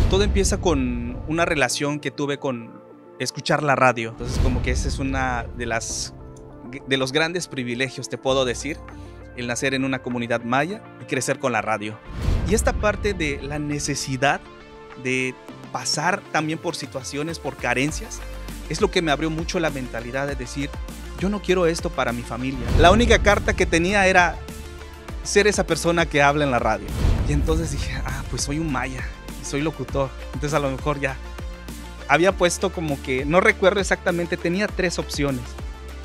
Todo empieza con una relación que tuve con escuchar la radio. Entonces como que ese es una de los grandes privilegios, te puedo decir, el nacer en una comunidad maya y crecer con la radio. Y esta parte de la necesidad de pasar también por situaciones, por carencias, es lo que me abrió mucho la mentalidad de decir, yo no quiero esto para mi familia. La única carta que tenía era ser esa persona que habla en la radio. Y entonces dije, pues soy un maya, soy locutor. Entonces a lo mejor ya había puesto como que, no recuerdo exactamente, tenía 3 opciones,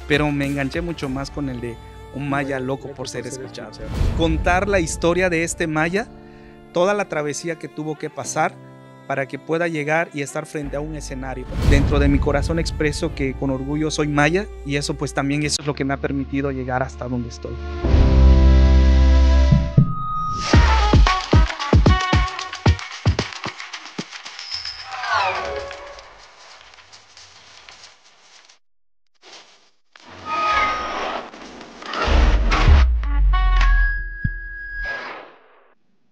pero me enganché mucho más con el de un maya loco por ser escuchado. Contar la historia de este maya, toda la travesía que tuvo que pasar para que pueda llegar y estar frente a un escenario. Dentro de mi corazón expreso que con orgullo soy maya, y eso pues también eso es lo que me ha permitido llegar hasta donde estoy.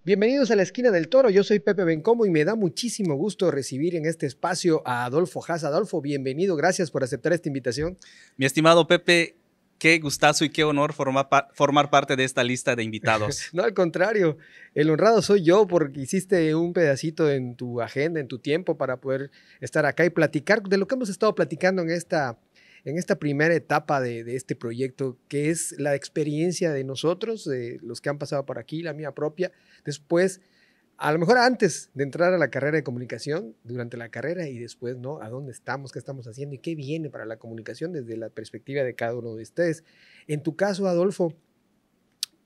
Bienvenidos a la Esquina del Toro, yo soy Pepe Bencomo y me da muchísimo gusto recibir en este espacio a Adolfo Haas. Adolfo, bienvenido, gracias por aceptar esta invitación. Mi estimado Pepe, qué gustazo y qué honor formar parte de esta lista de invitados. No, al contrario, el honrado soy yo porque hiciste un pedacito en tu agenda, en tu tiempo para poder estar acá y platicar de lo que hemos estado platicando en esta primera etapa de este proyecto, que es la experiencia de nosotros, de los que han pasado por aquí, la mía propia. Después, a lo mejor antes de entrar a la carrera de comunicación, durante la carrera y después, ¿no? ¿A dónde estamos? ¿Qué estamos haciendo? ¿Y qué viene para la comunicación desde la perspectiva de cada uno de ustedes? En tu caso, Adolfo,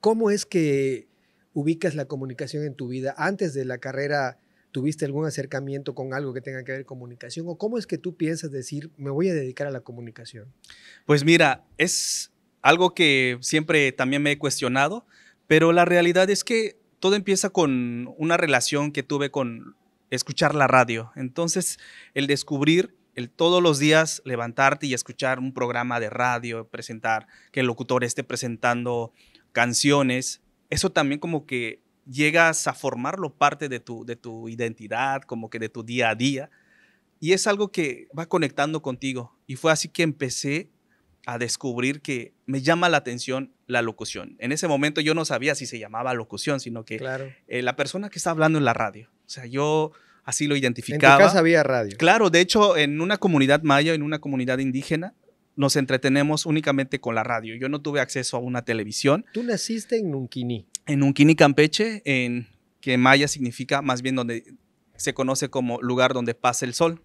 ¿cómo es que ubicas la comunicación en tu vida? Antes de la carrera, ¿tuviste algún acercamiento con algo que tenga que ver con comunicación? ¿O cómo es que tú piensas decir, me voy a dedicar a la comunicación? Pues mira, es algo que siempre también me he cuestionado, pero la realidad es que todo empieza con una relación que tuve con escuchar la radio. Entonces, el descubrir, el todos los días levantarte y escuchar un programa de radio, presentar, que el locutor esté presentando canciones, eso también como que llegas a formarlo parte de tu identidad, como que de tu día a día, y es algo que va conectando contigo. Y fue así que empecé a descubrir que me llama la atención la locución. En ese momento yo no sabía si se llamaba locución, sino que claro, la persona que está hablando en la radio. O sea, yo así lo identificaba. En tu casa había radio. Claro, de hecho, en una comunidad maya, en una comunidad indígena, nos entretenemos únicamente con la radio. Yo no tuve acceso a una televisión. Tú naciste en Nunquini. En Nunquini, Campeche, que maya significa más bien donde se conoce como lugar donde pasa el sol.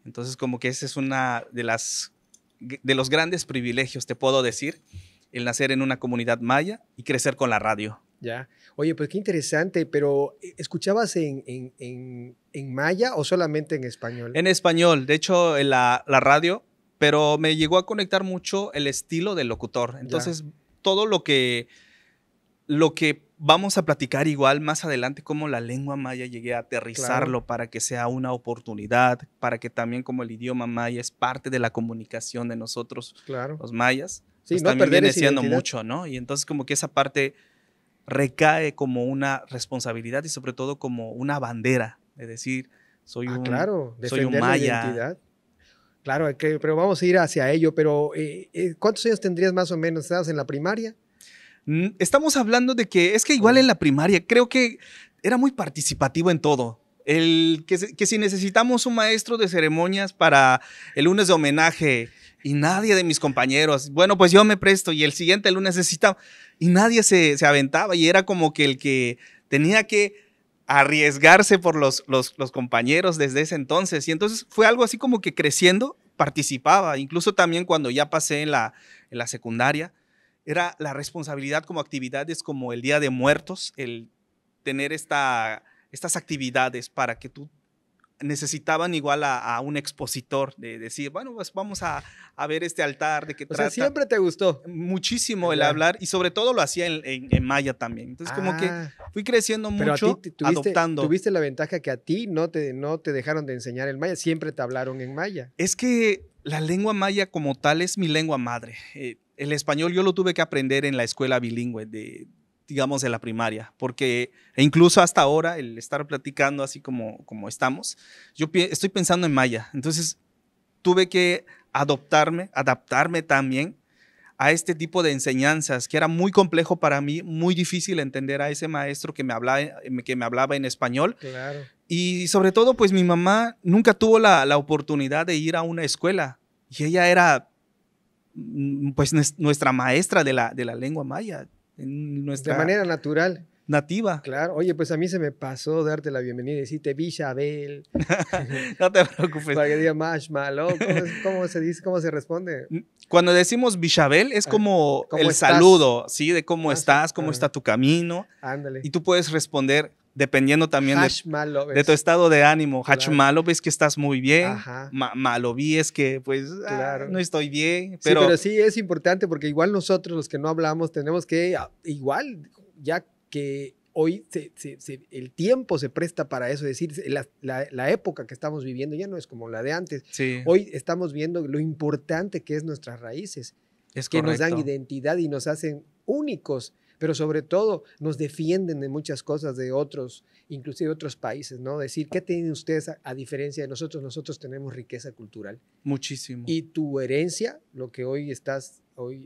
Entonces, como que esa es una de los grandes privilegios, te puedo decir, el nacer en una comunidad maya y crecer con la radio. Ya. Oye, pues qué interesante, pero ¿escuchabas en maya o solamente en español? En español, de hecho, en la radio, pero me llegó a conectar mucho el estilo del locutor. Entonces, todo lo que vamos a platicar igual más adelante, cómo la lengua maya llegué a aterrizarlo para que sea una oportunidad, para que también como el idioma maya es parte de la comunicación de nosotros, los mayas, sí, pues no también viene siendo identidad. mucho, ¿no? Y entonces como que esa parte recae como una responsabilidad y sobre todo como una bandera de decir, soy un maya. Identidad. Claro, pero vamos a ir hacia ello, pero ¿cuántos años tendrías más o menos? ¿Estabas en la primaria? Estamos hablando de que es que igual en la primaria creo que era muy participativo en todo. Que si necesitamos un maestro de ceremonias para el lunes de homenaje y nadie de mis compañeros, bueno, pues yo me presto y el siguiente lunes necesitaba y nadie se aventaba y era como que el que tenía que arriesgarse por los compañeros desde ese entonces. Y entonces fue algo así como que creciendo, participaba. Incluso también cuando ya pasé en la secundaria, era la responsabilidad como actividades como el Día de Muertos, el tener estas actividades para que tú necesitaban igual a un expositor de decir, bueno, pues vamos a ver este altar de qué trata. O sea, siempre te gustó. Muchísimo el hablar y sobre todo lo hacía en maya también. Entonces como que fui creciendo mucho, adoptando. Tuviste la ventaja que a ti no te dejaron de enseñar el maya, siempre te hablaron en maya. Es que la lengua maya como tal es mi lengua madre. El español yo lo tuve que aprender en la escuela bilingüe digamos, de la primaria, porque incluso hasta ahora, el estar platicando así como estamos, estoy pensando en maya. Entonces, tuve que adaptarme también a este tipo de enseñanzas, que era muy complejo para mí, muy difícil entender a ese maestro que me hablaba en español. Claro. Y sobre todo, pues mi mamá nunca tuvo la oportunidad de ir a una escuela, y ella era pues nuestra maestra de la lengua maya, De manera natural. nativa. Claro. Oye, pues a mí se me pasó darte la bienvenida y decirte Bishabel. No te preocupes. Para que diga marshmallow. ¿Cómo se dice? ¿Cómo se responde? Cuando decimos Bishabel es como ¿cómo el estás? saludo, ¿sí? De cómo estás, cómo Ajá. está tu camino. Ándale. Y tú puedes responder dependiendo también de tu es. estado de ánimo. Claro. Hachmalo ves que estás muy bien. Ajá. Malovi es que pues Claro. no estoy bien. Sí, pero sí es importante porque igual nosotros los que no hablamos tenemos que, igual ya que hoy el tiempo se presta para eso, es decir, la época que estamos viviendo ya no es como la de antes. Sí. Hoy estamos viendo lo importante que es nuestras raíces, Es que correcto. nos dan identidad y nos hacen únicos, pero sobre todo nos defienden de muchas cosas de otros, inclusive otros países, ¿no? Decir, ¿qué tienen ustedes a diferencia de nosotros? Nosotros tenemos riqueza cultural. Muchísimo. Y tu herencia, lo que hoy estás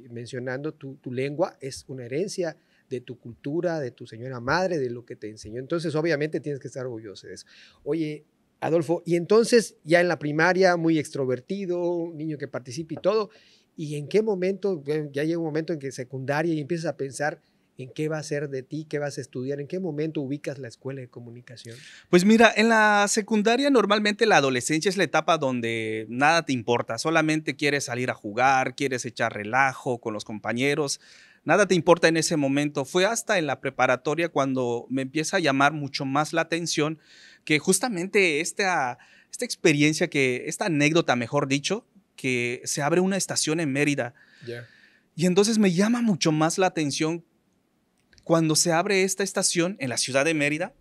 mencionando, tu lengua es una herencia de tu cultura, de tu señora madre, de lo que te enseñó. Entonces, obviamente, tienes que estar orgulloso de eso. Oye, Adolfo, y entonces ya en la primaria, muy extrovertido, un niño que participa y todo, ¿y en qué momento, ya llega un momento en que secundaria y empiezas a pensar en qué va a ser de ti, qué vas a estudiar, en qué momento ubicas la escuela de comunicación? Pues mira, en la secundaria normalmente la adolescencia es la etapa donde nada te importa, solamente quieres salir a jugar, quieres echar relajo con los compañeros, nada te importa en ese momento. Fue hasta en la preparatoria cuando me empieza a llamar mucho más la atención que justamente esta experiencia, esta anécdota, mejor dicho, que se abre una estación en Mérida. Yeah. Y entonces me llama mucho más la atención cuando se abre esta estación en la ciudad de Mérida,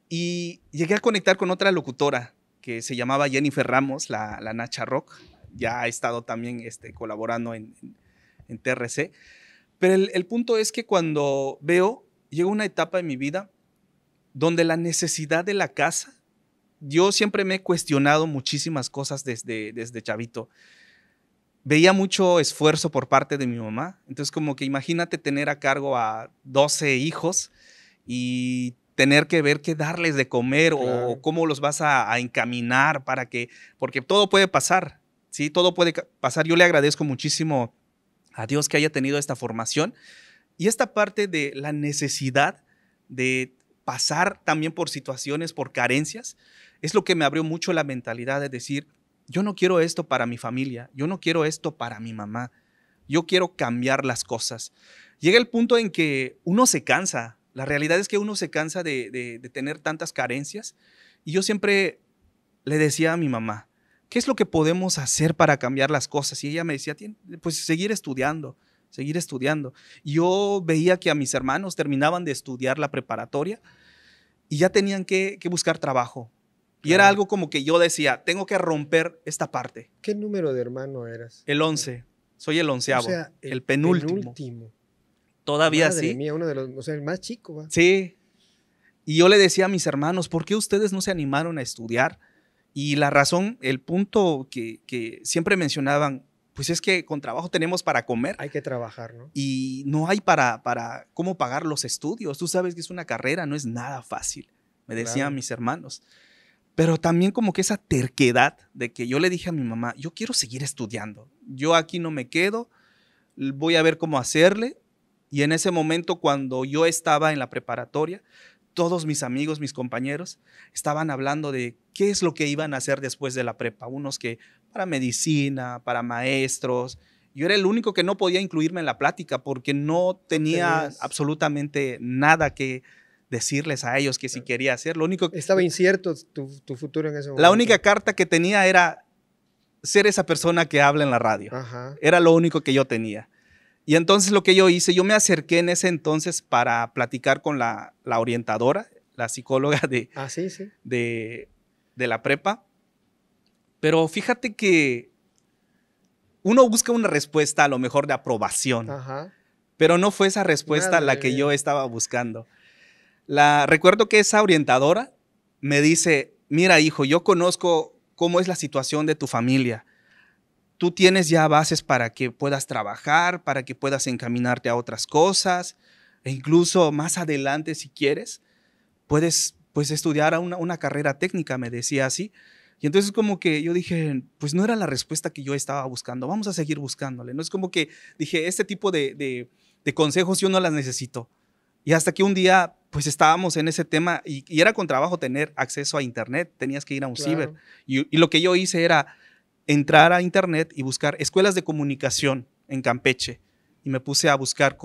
y llegué a conectar con otra locutora que se llamaba Jennifer Ramos, la Nacha Rock. Ya ha estado también colaborando en TRC. Pero el punto es que cuando llega una etapa en mi vida donde la necesidad de la casa, yo siempre me he cuestionado muchísimas cosas desde chavito. Veía mucho esfuerzo por parte de mi mamá. Entonces, como que imagínate tener a cargo a 12 hijos y tener que ver qué darles de comer, claro, o cómo los vas a encaminar porque todo puede pasar, ¿sí? Todo puede pasar. Yo le agradezco muchísimo a Dios que haya tenido esta formación y esta parte de la necesidad de pasar también por situaciones, por carencias, es lo que me abrió mucho la mentalidad de decir, yo no quiero esto para mi familia, yo no quiero esto para mi mamá, yo quiero cambiar las cosas. Llega el punto en que uno se cansa, la realidad es que uno se cansa de tener tantas carencias, y yo siempre le decía a mi mamá, ¿qué es lo que podemos hacer para cambiar las cosas? Y ella me decía, pues seguir estudiando. Y yo veía que a mis hermanos terminaban de estudiar la preparatoria y ya tenían que buscar trabajo. Y era algo como que yo decía, tengo que romper esta parte. ¿Qué número de hermano eras? El 11. Soy el 11avo. O sea, el penúltimo. Todavía Madre sí. mía, uno de los, o sea, el más chico, ¿va? Sí. Y yo le decía a mis hermanos, ¿por qué ustedes no se animaron a estudiar? Y la razón, el punto que siempre mencionaban, pues es que con trabajo tenemos para comer. Hay que trabajar, ¿no? Y no hay para cómo pagar los estudios. Tú sabes que es una carrera, no es nada fácil, me decían mis hermanos. Pero también como que esa terquedad de que yo le dije a mi mamá, yo quiero seguir estudiando, yo aquí no me quedo, voy a ver cómo hacerle. Y en ese momento, cuando yo estaba en la preparatoria, todos mis amigos, mis compañeros, estaban hablando de qué es lo que iban a hacer después de la prepa. Unos que para medicina, para maestros. Yo era el único que no podía incluirme en la plática porque no tenía absolutamente nada que decirles a ellos que si quería hacer. Lo único estaba incierto tu futuro en ese momento. La única carta que tenía era ser esa persona que habla en la radio. Ajá. Era lo único que yo tenía. Y entonces lo que yo hice, yo me acerqué en ese entonces para platicar con la orientadora, la psicóloga de la prepa. Pero fíjate que uno busca una respuesta a lo mejor de aprobación. Ajá. pero no fue esa respuesta la que yo estaba buscando. Recuerdo que esa orientadora me dice, mira hijo, yo conozco cómo es la situación de tu familia. Tú tienes ya bases para que puedas trabajar, para que puedas encaminarte a otras cosas, e incluso más adelante, si quieres, puedes pues, estudiar una carrera técnica, me decía así. Y entonces como que yo dije, pues no era la respuesta que yo estaba buscando, vamos a seguir buscándole. No es como que dije, este tipo de consejos yo no las necesito. Y hasta que un día pues estábamos en ese tema y era con trabajo tener acceso a internet, tenías que ir a un ciber. Y lo que yo hice era entrar a internet y buscar escuelas de comunicación en Campeche. Y me puse a buscar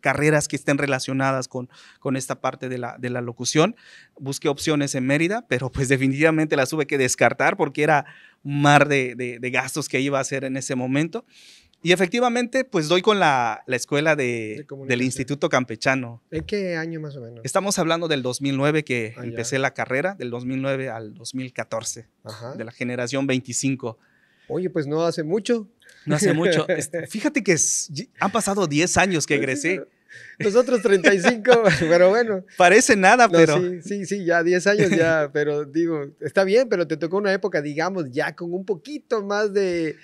carreras que estén relacionadas con esta parte de la locución. Busqué opciones en Mérida, pero pues definitivamente las tuve que descartar porque era un mar de gastos que iba a hacer en ese momento. Y efectivamente, pues doy con la escuela del Instituto Campechano. ¿En qué año más o menos? Estamos hablando del 2009 que empecé la carrera, del 2009 al 2014, de la generación 25. Oye, pues no hace mucho. No hace mucho. Fíjate que han pasado 10 años que egresé. Nosotros 35, pero bueno. Parece nada, no, pero... Sí, ya 10 años ya, pero digo, está bien, pero te tocó una época, digamos, ya con un poquito más de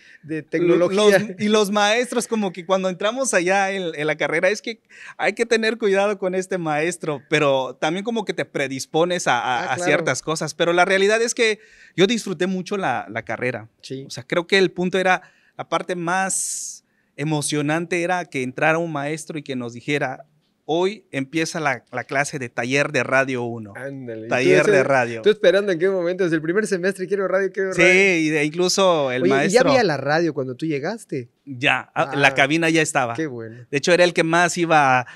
tecnología. Y los maestros, como que cuando entramos allá en la carrera, es que hay que tener cuidado con este maestro, pero también como que te predispones a ciertas cosas. Pero la realidad es que yo disfruté mucho la carrera. Sí. O sea, creo que el punto era, la parte más emocionante era que entrara un maestro y que nos dijera, hoy empieza la clase de taller de radio 1. Ándale. Taller de radio. Tú esperando en qué momento, desde el primer semestre, quiero radio. Sí, y incluso el maestro... ¿Y ya había la radio cuando tú llegaste? Ya, la cabina ya estaba. Qué bueno. De hecho, era el que más iba a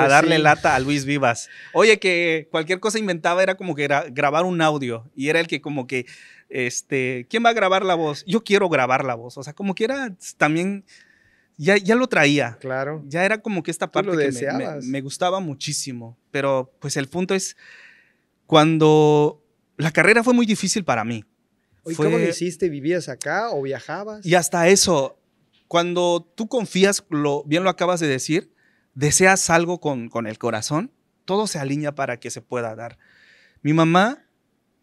darle lata a Luis Vivas. Oye, que cualquier cosa inventaba era como que grabar un audio, y era el que como que, ¿quién va a grabar la voz? Yo quiero grabar la voz. O sea, como que era también... Ya lo traía. Claro. Ya era como que esta parte que me gustaba muchísimo. Pero pues el punto es cuando la carrera fue muy difícil para mí. ¿Y cómo lo hiciste? ¿Vivías acá o viajabas? Y hasta eso, cuando tú confías, bien lo acabas de decir, deseas algo con el corazón, todo se alinea para que se pueda dar. Mi mamá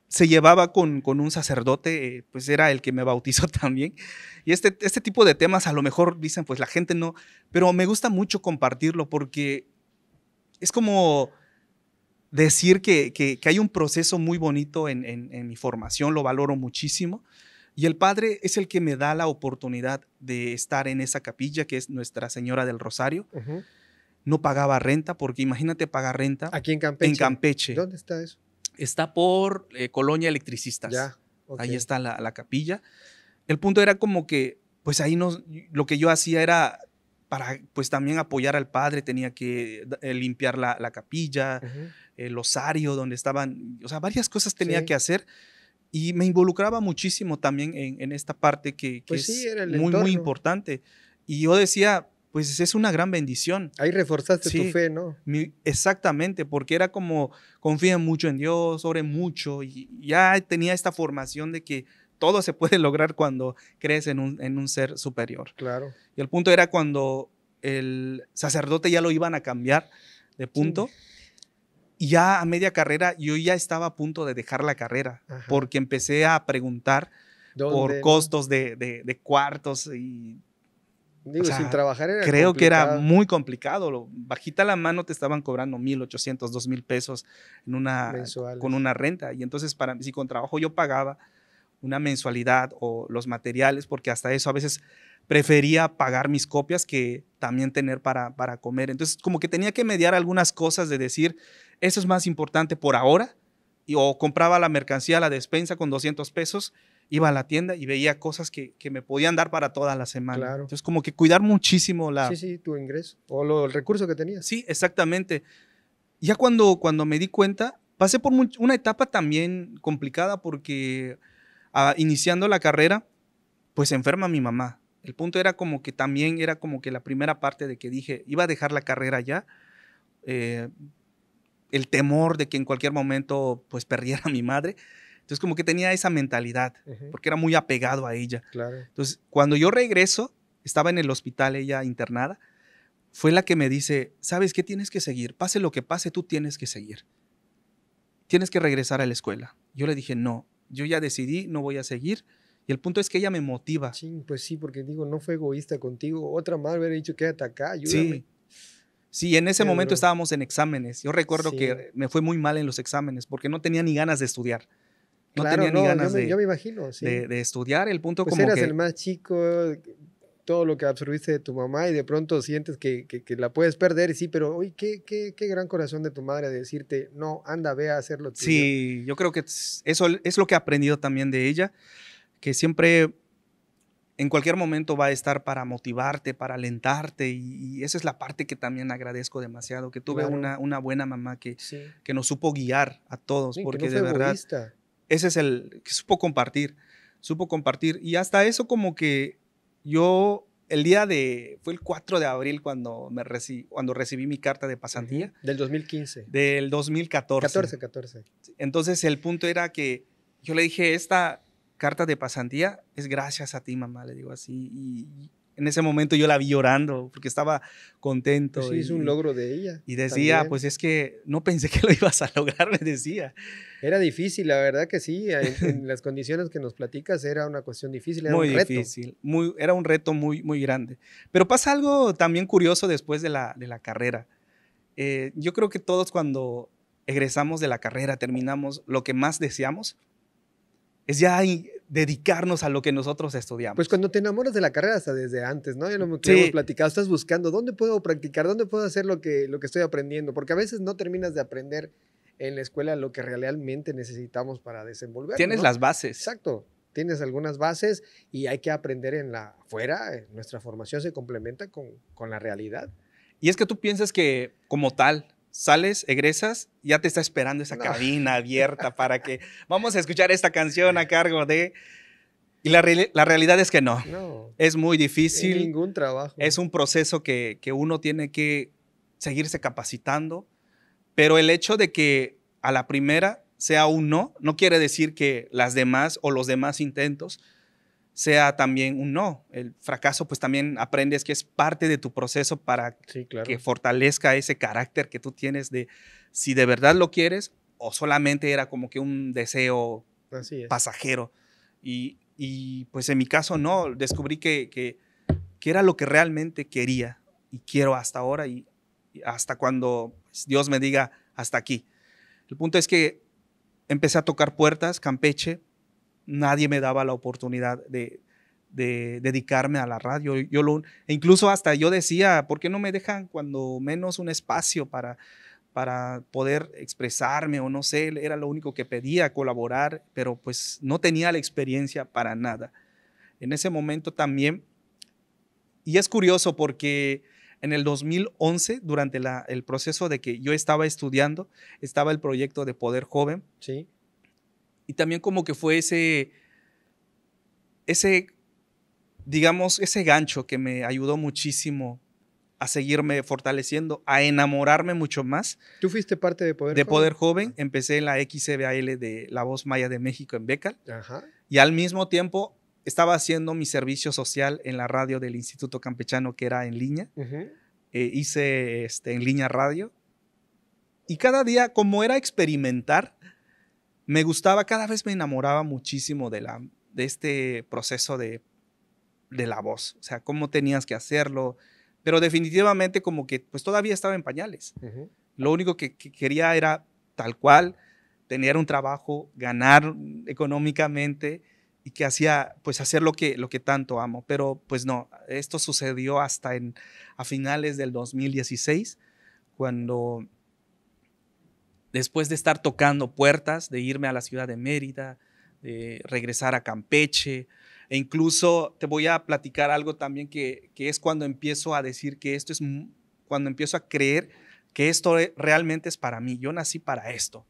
se llevaba con un sacerdote, pues era el que me bautizó también. Y este tipo de temas a lo mejor dicen, pues la gente no, pero me gusta mucho compartirlo porque es como decir que hay un proceso muy bonito en mi formación, lo valoro muchísimo. Y el Padre es el que me da la oportunidad de estar en esa capilla que es Nuestra Señora del Rosario. No pagaba renta, porque imagínate pagar renta. ¿Aquí en Campeche? En Campeche. ¿Dónde está eso? Está por Colonia Electricistas. Ya, okay. Ahí está la capilla. El punto era como que, pues ahí lo que yo hacía era para, pues también apoyar al Padre, tenía que limpiar la capilla, el osario donde estaban, o sea, varias cosas tenía que hacer. Y me involucraba muchísimo también en esta parte que pues es muy importante. Y yo decía, pues es una gran bendición. Ahí reforzaste tu fe, ¿no? Exactamente, porque era como, confía mucho en Dios, ore mucho, y ya tenía esta formación de que todo se puede lograr cuando crees en un ser superior. Claro. Y el punto era cuando el sacerdote ya lo iban a cambiar de punto, y ya a media carrera yo ya estaba a punto de dejar la carrera, porque empecé a preguntar por costos de cuartos y... Digo, o sea, sin trabajar era creo complicado. Que era muy complicado. Bajita la mano te estaban cobrando 1,800, 2,000 pesos con una renta. Y entonces, si con trabajo yo pagaba una mensualidad o los materiales, porque hasta eso a veces prefería pagar mis copias que también tener para comer. Entonces, como que tenía que mediar algunas cosas de decir, eso es más importante por ahora, o compraba la mercancía, la despensa con 200 pesos, iba a la tienda y veía cosas que me podían dar para toda la semana. Claro. Entonces, como que cuidar muchísimo tu ingreso o el recurso que tenías. Sí, exactamente. Ya cuando me di cuenta, pasé por una etapa también complicada porque iniciando la carrera, pues se enferma mi mamá. El punto era como que también era como que la primera parte de que dije, iba a dejar la carrera ya. El temor de que en cualquier momento pues perdiera a mi madre. Entonces como que tenía esa mentalidad, porque era muy apegado a ella. Claro. Entonces cuando yo regreso, estaba en el hospital ella internada, fue la que me dice, ¿sabes qué? Tienes que seguir. Pase lo que pase, tú tienes que seguir. Tienes que regresar a la escuela. Yo le dije, no, yo ya decidí, no voy a seguir. Y el punto es que ella me motiva. Sí, pues sí, porque digo, no fue egoísta contigo. Otra madre hubiera dicho, quédate acá, ayúdame. Sí, sí, en ese Qué momento duro. estábamos en exámenes. Yo recuerdo Sí. que me fue muy mal en los exámenes porque no tenía ni ganas de estudiar. No Claro, tenía ni no, ganas yo me imagino, sí. de estudiar. El punto Pues como eras que el más chico, todo lo que absorbiste de tu mamá y de pronto sientes que la puedes perder, y sí, pero uy, qué gran corazón de tu madre de decirte, no, anda, ve a hacer lo tuyo. sí, yo creo que eso es lo que he aprendido también de ella, que siempre en cualquier momento va a estar para motivarte, para alentarte y esa es la parte que también agradezco demasiado, que tuve Claro, una buena mamá sí. que nos supo guiar a todos, Sí, que no porque fue de verdad, egoísta. ese es el que supo compartir y hasta eso como que yo, fue el 4 de abril cuando recibí mi carta de pasantía Del 2015. del 2014. 14. Entonces el punto era que yo le dije, esta carta de pasantía es gracias a ti, mamá, le digo así. Y en ese momento yo la vi llorando porque estaba Pues contento sí, es un logro de ella. y decía, También. pues es que no pensé que lo ibas a lograr, me decía. Era difícil, la verdad que sí. En las condiciones que nos platicas era una cuestión difícil, era un Muy reto. difícil, era un reto muy, muy grande. Pero pasa algo también curioso después de la carrera. Yo creo que todos cuando egresamos de la carrera, terminamos, lo que más deseamos es ya dedicarnos a lo que nosotros estudiamos. Pues cuando te enamoras de la carrera hasta desde antes, ¿no? Ya lo que Sí. hemos platicado, estás buscando dónde puedo practicar, dónde puedo hacer lo que estoy aprendiendo, porque a veces no terminas de aprender en la escuela lo que realmente necesitamos para desenvolvernos, Tienes ¿no? las bases. Exacto. Tienes algunas bases y hay que aprender afuera. Nuestra formación se complementa con la realidad. Y es que tú piensas que como tal, sales, egresas, ya te está esperando esa No. cabina abierta para que vamos a escuchar esta canción a cargo de... Y la realidad es que no. No. Es muy En difícil. ningún trabajo. Es un proceso que uno tiene que seguirse capacitando, pero el hecho de que a la primera sea un no, no quiere decir que las demás o los demás intentos sea también un no. El fracaso, pues también aprendes que es parte de tu proceso para Sí, claro. que fortalezca ese carácter que tú tienes de si de verdad lo quieres o solamente era como que un deseo Así es. pasajero. Y pues en mi caso no, descubrí que era lo que realmente quería y quiero hasta ahora y hasta cuando pues, Dios me diga hasta aquí. El punto es que empecé a tocar puertas, Campeche, nadie me daba la oportunidad de dedicarme a la radio. Incluso hasta yo decía, ¿por qué no me dejan cuando menos un espacio para poder expresarme o no sé? Era lo único que pedía, colaborar, pero pues no tenía la experiencia para nada. En ese momento también, y es curioso porque en el 2011, durante el proceso de que yo estaba estudiando, estaba el proyecto de Poder Joven. Sí. Y también como que fue ese, digamos, ese gancho que me ayudó muchísimo a seguirme fortaleciendo, a enamorarme mucho más. ¿Tú fuiste parte de Poder de Joven? Poder Joven. Empecé en la XCBAL de La Voz Maya de México en Becal. Ajá. Y al mismo tiempo estaba haciendo mi servicio social en la radio del Instituto Campechano, que era en línea. Hice en línea radio. Y cada día, como era experimentar, me gustaba, cada vez me enamoraba muchísimo de este proceso de la voz. O sea, cómo tenías que hacerlo. Pero definitivamente como que pues todavía estaba en pañales. Lo único que quería era tal cual, tener un trabajo, ganar económicamente y que hacía, pues hacer lo que tanto amo. Pero pues no, esto sucedió hasta a finales del 2016, cuando después de estar tocando puertas, de irme a la ciudad de Mérida, de regresar a Campeche, e incluso te voy a platicar algo también que es cuando empiezo a decir que cuando empiezo a creer que esto realmente es para mí, yo nací para esto.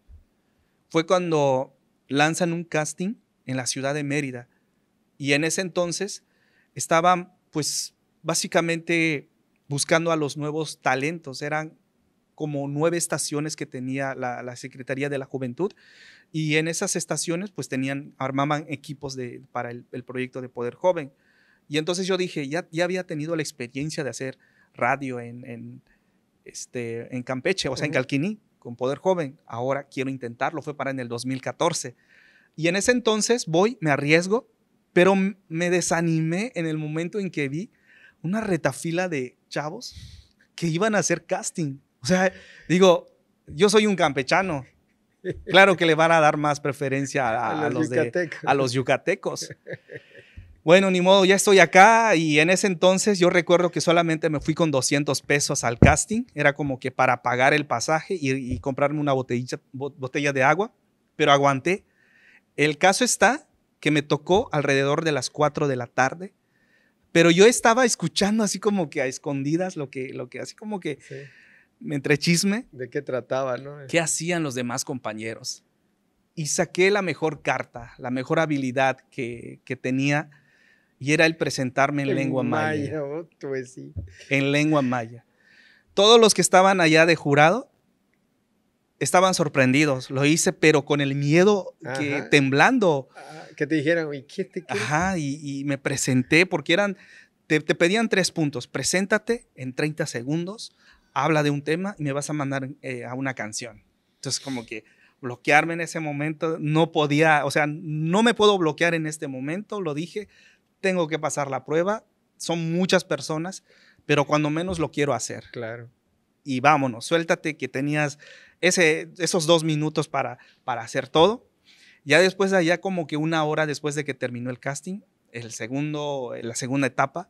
Fue cuando lanzan un casting en la ciudad de Mérida y en ese entonces estaban pues básicamente buscando a los nuevos talentos, eran como 9 estaciones que tenía la Secretaría de la Juventud y en esas estaciones pues armaban equipos para el proyecto de Poder Joven. Y entonces yo dije, ya había tenido la experiencia de hacer radio en Campeche, o sea, en Calquiní, con Poder Joven. Ahora quiero intentarlo, fue para en el 2014. Y en ese entonces voy, me arriesgo, pero me desanimé en el momento en que vi una retafila de chavos que iban a hacer casting. O sea, digo, yo soy un campechano. Claro que le van a dar más preferencia a los yucatecos. Bueno, ni modo, ya estoy acá y en ese entonces yo recuerdo que solamente me fui con 200 pesos al casting. Era como que para pagar el pasaje y comprarme una botella de agua, pero aguanté. El caso está que me tocó alrededor de las 4 de la tarde, pero yo estaba escuchando así como que a escondidas lo que así como que sí. Entre chisme. ¿De qué trataba, no? ¿Qué hacían los demás compañeros? Y saqué la mejor carta, la mejor habilidad que tenía. Y era el presentarme en lengua maya. Pues sí. En lengua maya. Todos los que estaban allá de jurado estaban sorprendidos. Lo hice, pero con el miedo, temblando. Que te dijeron, ¿y qué te quieres? Ajá, y me presenté porque te pedían 3 puntos. Preséntate en 30 segundos, habla de un tema y me vas a mandar a una canción. Entonces, como que bloquearme en ese momento, no podía, o sea, no me puedo bloquear en este momento, lo dije. Tengo que pasar la prueba, son muchas personas, pero cuando menos lo quiero hacer. Claro. Y vámonos, suéltate que tenías esos 2 minutos para hacer todo. Ya después de allá, como que 1 hora después de que terminó el casting, la segunda etapa,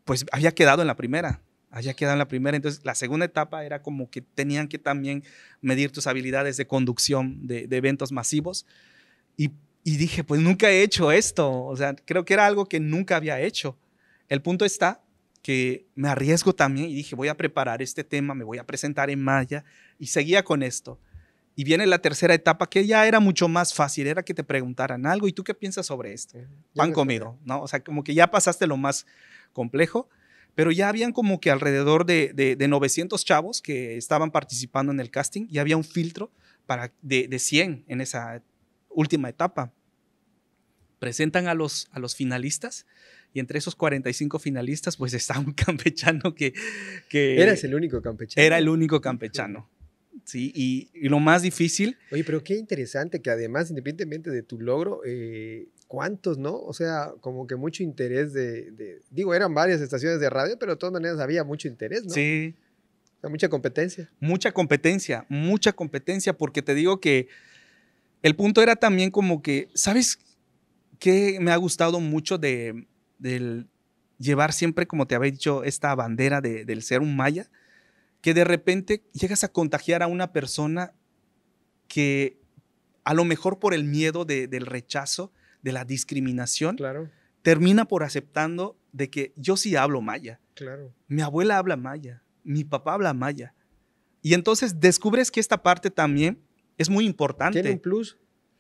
pues había quedado en la primera. Entonces la segunda etapa era como que tenían que también medir tus habilidades de conducción de eventos masivos. Y dije, pues nunca he hecho esto. O sea, creo que era algo que nunca había hecho. El punto está que me arriesgo también y dije, voy a preparar este tema, me voy a presentar en maya y seguía con esto. Y viene la tercera etapa que ya era mucho más fácil, era que te preguntaran algo y tú qué piensas sobre esto. Pan comido, ¿no? O sea, como que ya pasaste lo más complejo, pero ya habían como que alrededor de 900 chavos que estaban participando en el casting y había un filtro de 100 en esa última etapa. Presentan a los finalistas y entre esos 45 finalistas pues está un campechano que ¿Eras el único campechano? Era el único campechano, sí, y lo más difícil. Oye, pero qué interesante que además, independientemente de tu logro, ¿cuántos, no? O sea, como que mucho interés digo, eran varias estaciones de radio, pero de todas maneras había mucho interés, ¿no? Sí. O sea, mucha competencia. Mucha competencia, porque te digo que el punto era también como que, ¿sabes qué me ha gustado mucho del llevar siempre, como te había dicho, esta bandera del ser un maya? Que de repente llegas a contagiar a una persona que a lo mejor por el miedo del rechazo, de la discriminación, claro, termina por aceptando de que yo sí hablo maya. Claro. Mi abuela habla maya, mi papá habla maya. Y entonces descubres que esta parte también es muy importante. Tiene un plus.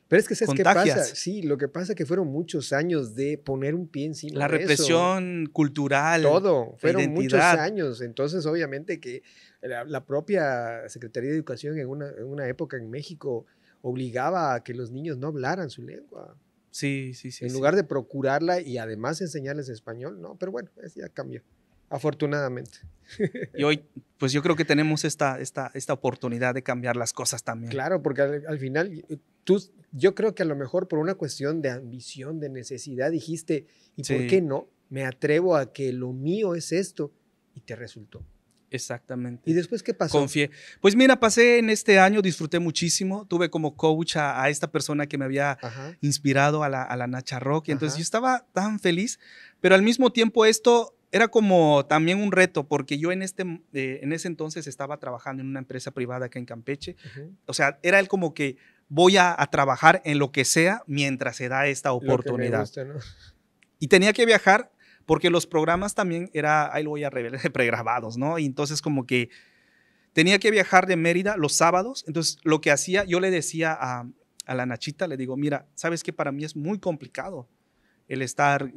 Pero es que ¿sabes qué pasa? Sí, lo que pasa es que fueron muchos años de poner un pie encima la de represión eso. Cultural. Todo, fueron muchos años. Entonces, obviamente que la propia Secretaría de Educación en una época en México obligaba a que los niños no hablaran su lengua. Sí. En lugar de procurarla y además enseñarles español, no, pero bueno, ya cambió, afortunadamente. Y hoy, pues yo creo que tenemos esta oportunidad de cambiar las cosas también. Claro, porque al final, yo creo que a lo mejor por una cuestión de ambición, de necesidad, dijiste, ¿y por qué no? Me atrevo a que lo mío es esto, y te resultó. Exactamente. ¿Y después qué pasó? Confié. Pues mira, pasé en este año, disfruté muchísimo. Tuve como coach a esta persona que me había inspirado a la Nacha Rock. Y entonces yo estaba tan feliz, pero al mismo tiempo esto era como también un reto, porque yo en ese entonces estaba trabajando en una empresa privada acá en Campeche. O sea, era el como que voy a trabajar en lo que sea mientras se da esta oportunidad. Lo que me gusta, ¿no? Y tenía que viajar porque los programas también ahí lo voy a revelar, pregrabados, ¿no? Y entonces como que tenía que viajar de Mérida los sábados. Entonces lo que hacía, yo le decía a la Nachita, le digo, mira, ¿sabes qué? Para mí es muy complicado el estar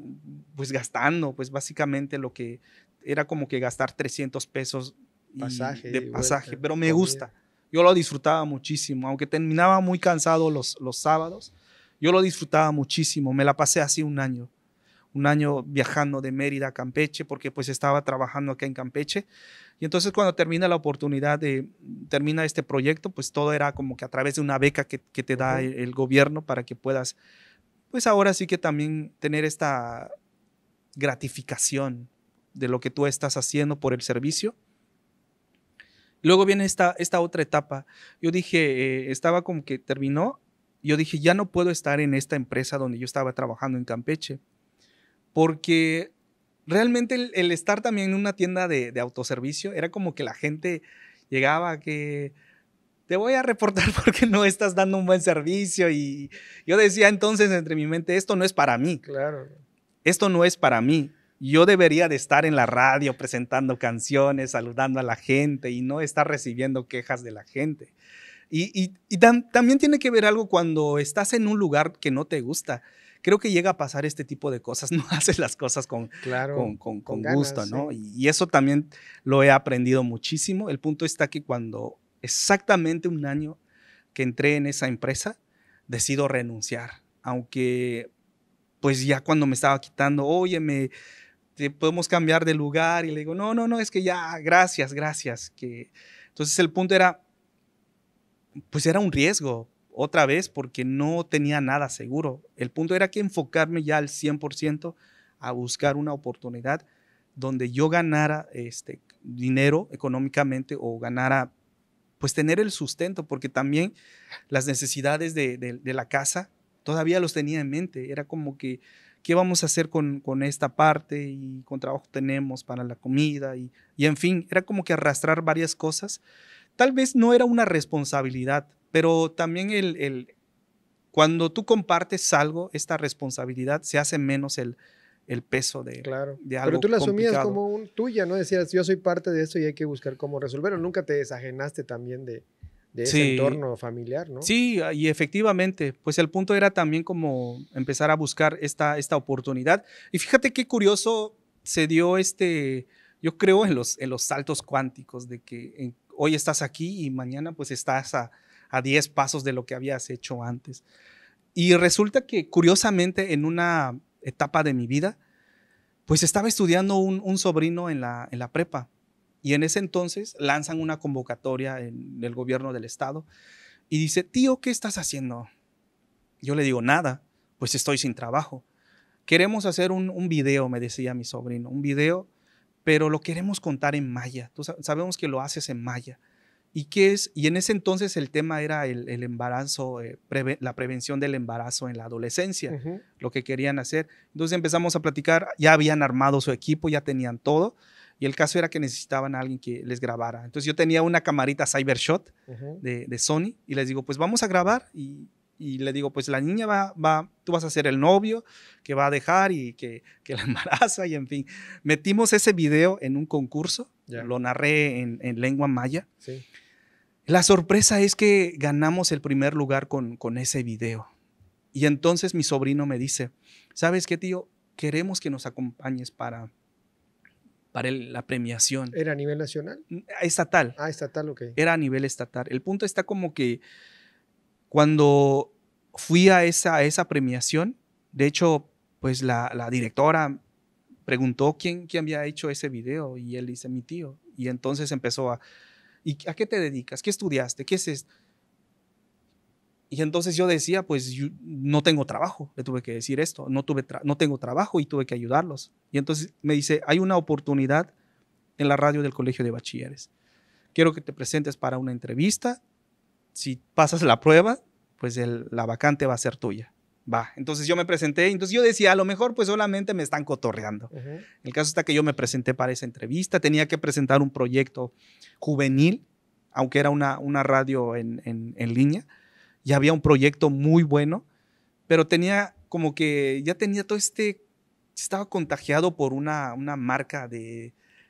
pues gastando, pues básicamente lo que era como que gastar 300 pesos de pasaje, pero me gusta. Yo lo disfrutaba muchísimo, aunque terminaba muy cansado los sábados, yo lo disfrutaba muchísimo, me la pasé así un año un año viajando de Mérida a Campeche, porque pues estaba trabajando acá en Campeche. Y entonces cuando termina la oportunidad termina este proyecto, pues todo era como que a través de una beca que te da el gobierno para que puedas, pues ahora sí que también tener esta gratificación de lo que tú estás haciendo por el servicio. Luego viene esta otra etapa. Yo dije, estaba como que terminó, yo dije, ya no puedo estar en esta empresa donde yo estaba trabajando en Campeche, porque realmente el estar también en una tienda de autoservicio era como que la gente llegaba que te voy a reportar porque no estás dando un buen servicio, y yo decía entonces entre mi mente, esto no es para mí. Claro. Esto no es para mí. Yo debería de estar en la radio presentando canciones, saludando a la gente y no estar recibiendo quejas de la gente. También tiene que ver algo cuando estás en un lugar que no te gusta. Creo que llega a pasar este tipo de cosas, no haces las cosas con gusto, ganas, ¿no? sí. Y eso también lo he aprendido muchísimo. El punto está que cuando exactamente un año que entré en esa empresa, decido renunciar, aunque pues ya cuando me estaba quitando, oye, te podemos cambiar de lugar, y le digo, no, es que ya, gracias. Entonces el punto era, pues era un riesgo otra vez porque no tenía nada seguro. El punto era que enfocarme ya al 100% a buscar una oportunidad donde yo ganara dinero económicamente, o ganara, pues tener el sustento, porque también las necesidades de la casa todavía los tenía en mente. Era como que, ¿qué vamos a hacer con esta parte? Y con trabajo tenemos para la comida y en fin, era como que arrastrar varias cosas. Tal vez no era una responsabilidad, pero también cuando tú compartes algo, esta responsabilidad se hace menos el peso Claro. de algo Pero tú la asumías complicado. como tuya, ¿no? Decías, yo soy parte de esto y hay que buscar cómo resolverlo. Nunca te desajenaste también de ese Sí, entorno familiar, ¿no? sí, y efectivamente, pues el punto era también como empezar a buscar esta oportunidad. Y fíjate qué curioso se dio yo creo en los saltos cuánticos, de que hoy estás aquí y mañana pues estás a 10 pasos de lo que habías hecho antes. Y resulta que curiosamente en una etapa de mi vida, pues estaba estudiando un sobrino en la prepa. Y en ese entonces lanzan una convocatoria en el gobierno del estado y dice, tío, ¿qué estás haciendo? Yo le digo, nada, pues estoy sin trabajo. Queremos hacer un video, me decía mi sobrino, un video, pero lo queremos contar en maya. Sabemos que lo haces en maya. ¿Y qué es? Y en ese entonces el tema era el embarazo, la prevención del embarazo en la adolescencia, lo que querían hacer. Entonces empezamos a platicar, ya habían armado su equipo, ya tenían todo, y el caso era que necesitaban a alguien que les grabara. Entonces yo tenía una camarita Cybershot de Sony, y les digo, pues vamos a grabar, y le digo, pues la niña tú vas a ser el novio que va a dejar y que la embaraza, y en fin. Metimos ese video en un concurso, lo narré en lengua maya. Sí. La sorpresa es que ganamos el primer lugar con ese video. Y entonces mi sobrino me dice, ¿sabes qué, tío? Queremos que nos acompañes para la premiación. ¿Era a nivel nacional? Estatal. Ah, estatal, ok. Era a nivel estatal. El punto está como que cuando fui a esa premiación, de hecho, pues la directora preguntó quién había hecho ese video, y él dice, mi tío. Y entonces empezó ¿y a qué te dedicas? ¿Qué estudiaste? ¿Qué es esto? Y entonces yo decía, pues yo no tengo trabajo, le tuve que decir esto, no tengo trabajo y tuve que ayudarlos. Y entonces me dice, hay una oportunidad en la radio del Colegio de Bachilleres. Quiero que te presentes para una entrevista. Si pasas la prueba, pues la vacante va a ser tuya. Va, entonces yo me presenté, entonces yo decía, a lo mejor pues solamente me están cotorreando. El caso está que yo me presenté para esa entrevista, tenía que presentar un proyecto juvenil, aunque era una radio en línea, y había un proyecto muy bueno, pero tenía como que, ya tenía todo estaba contagiado por una marca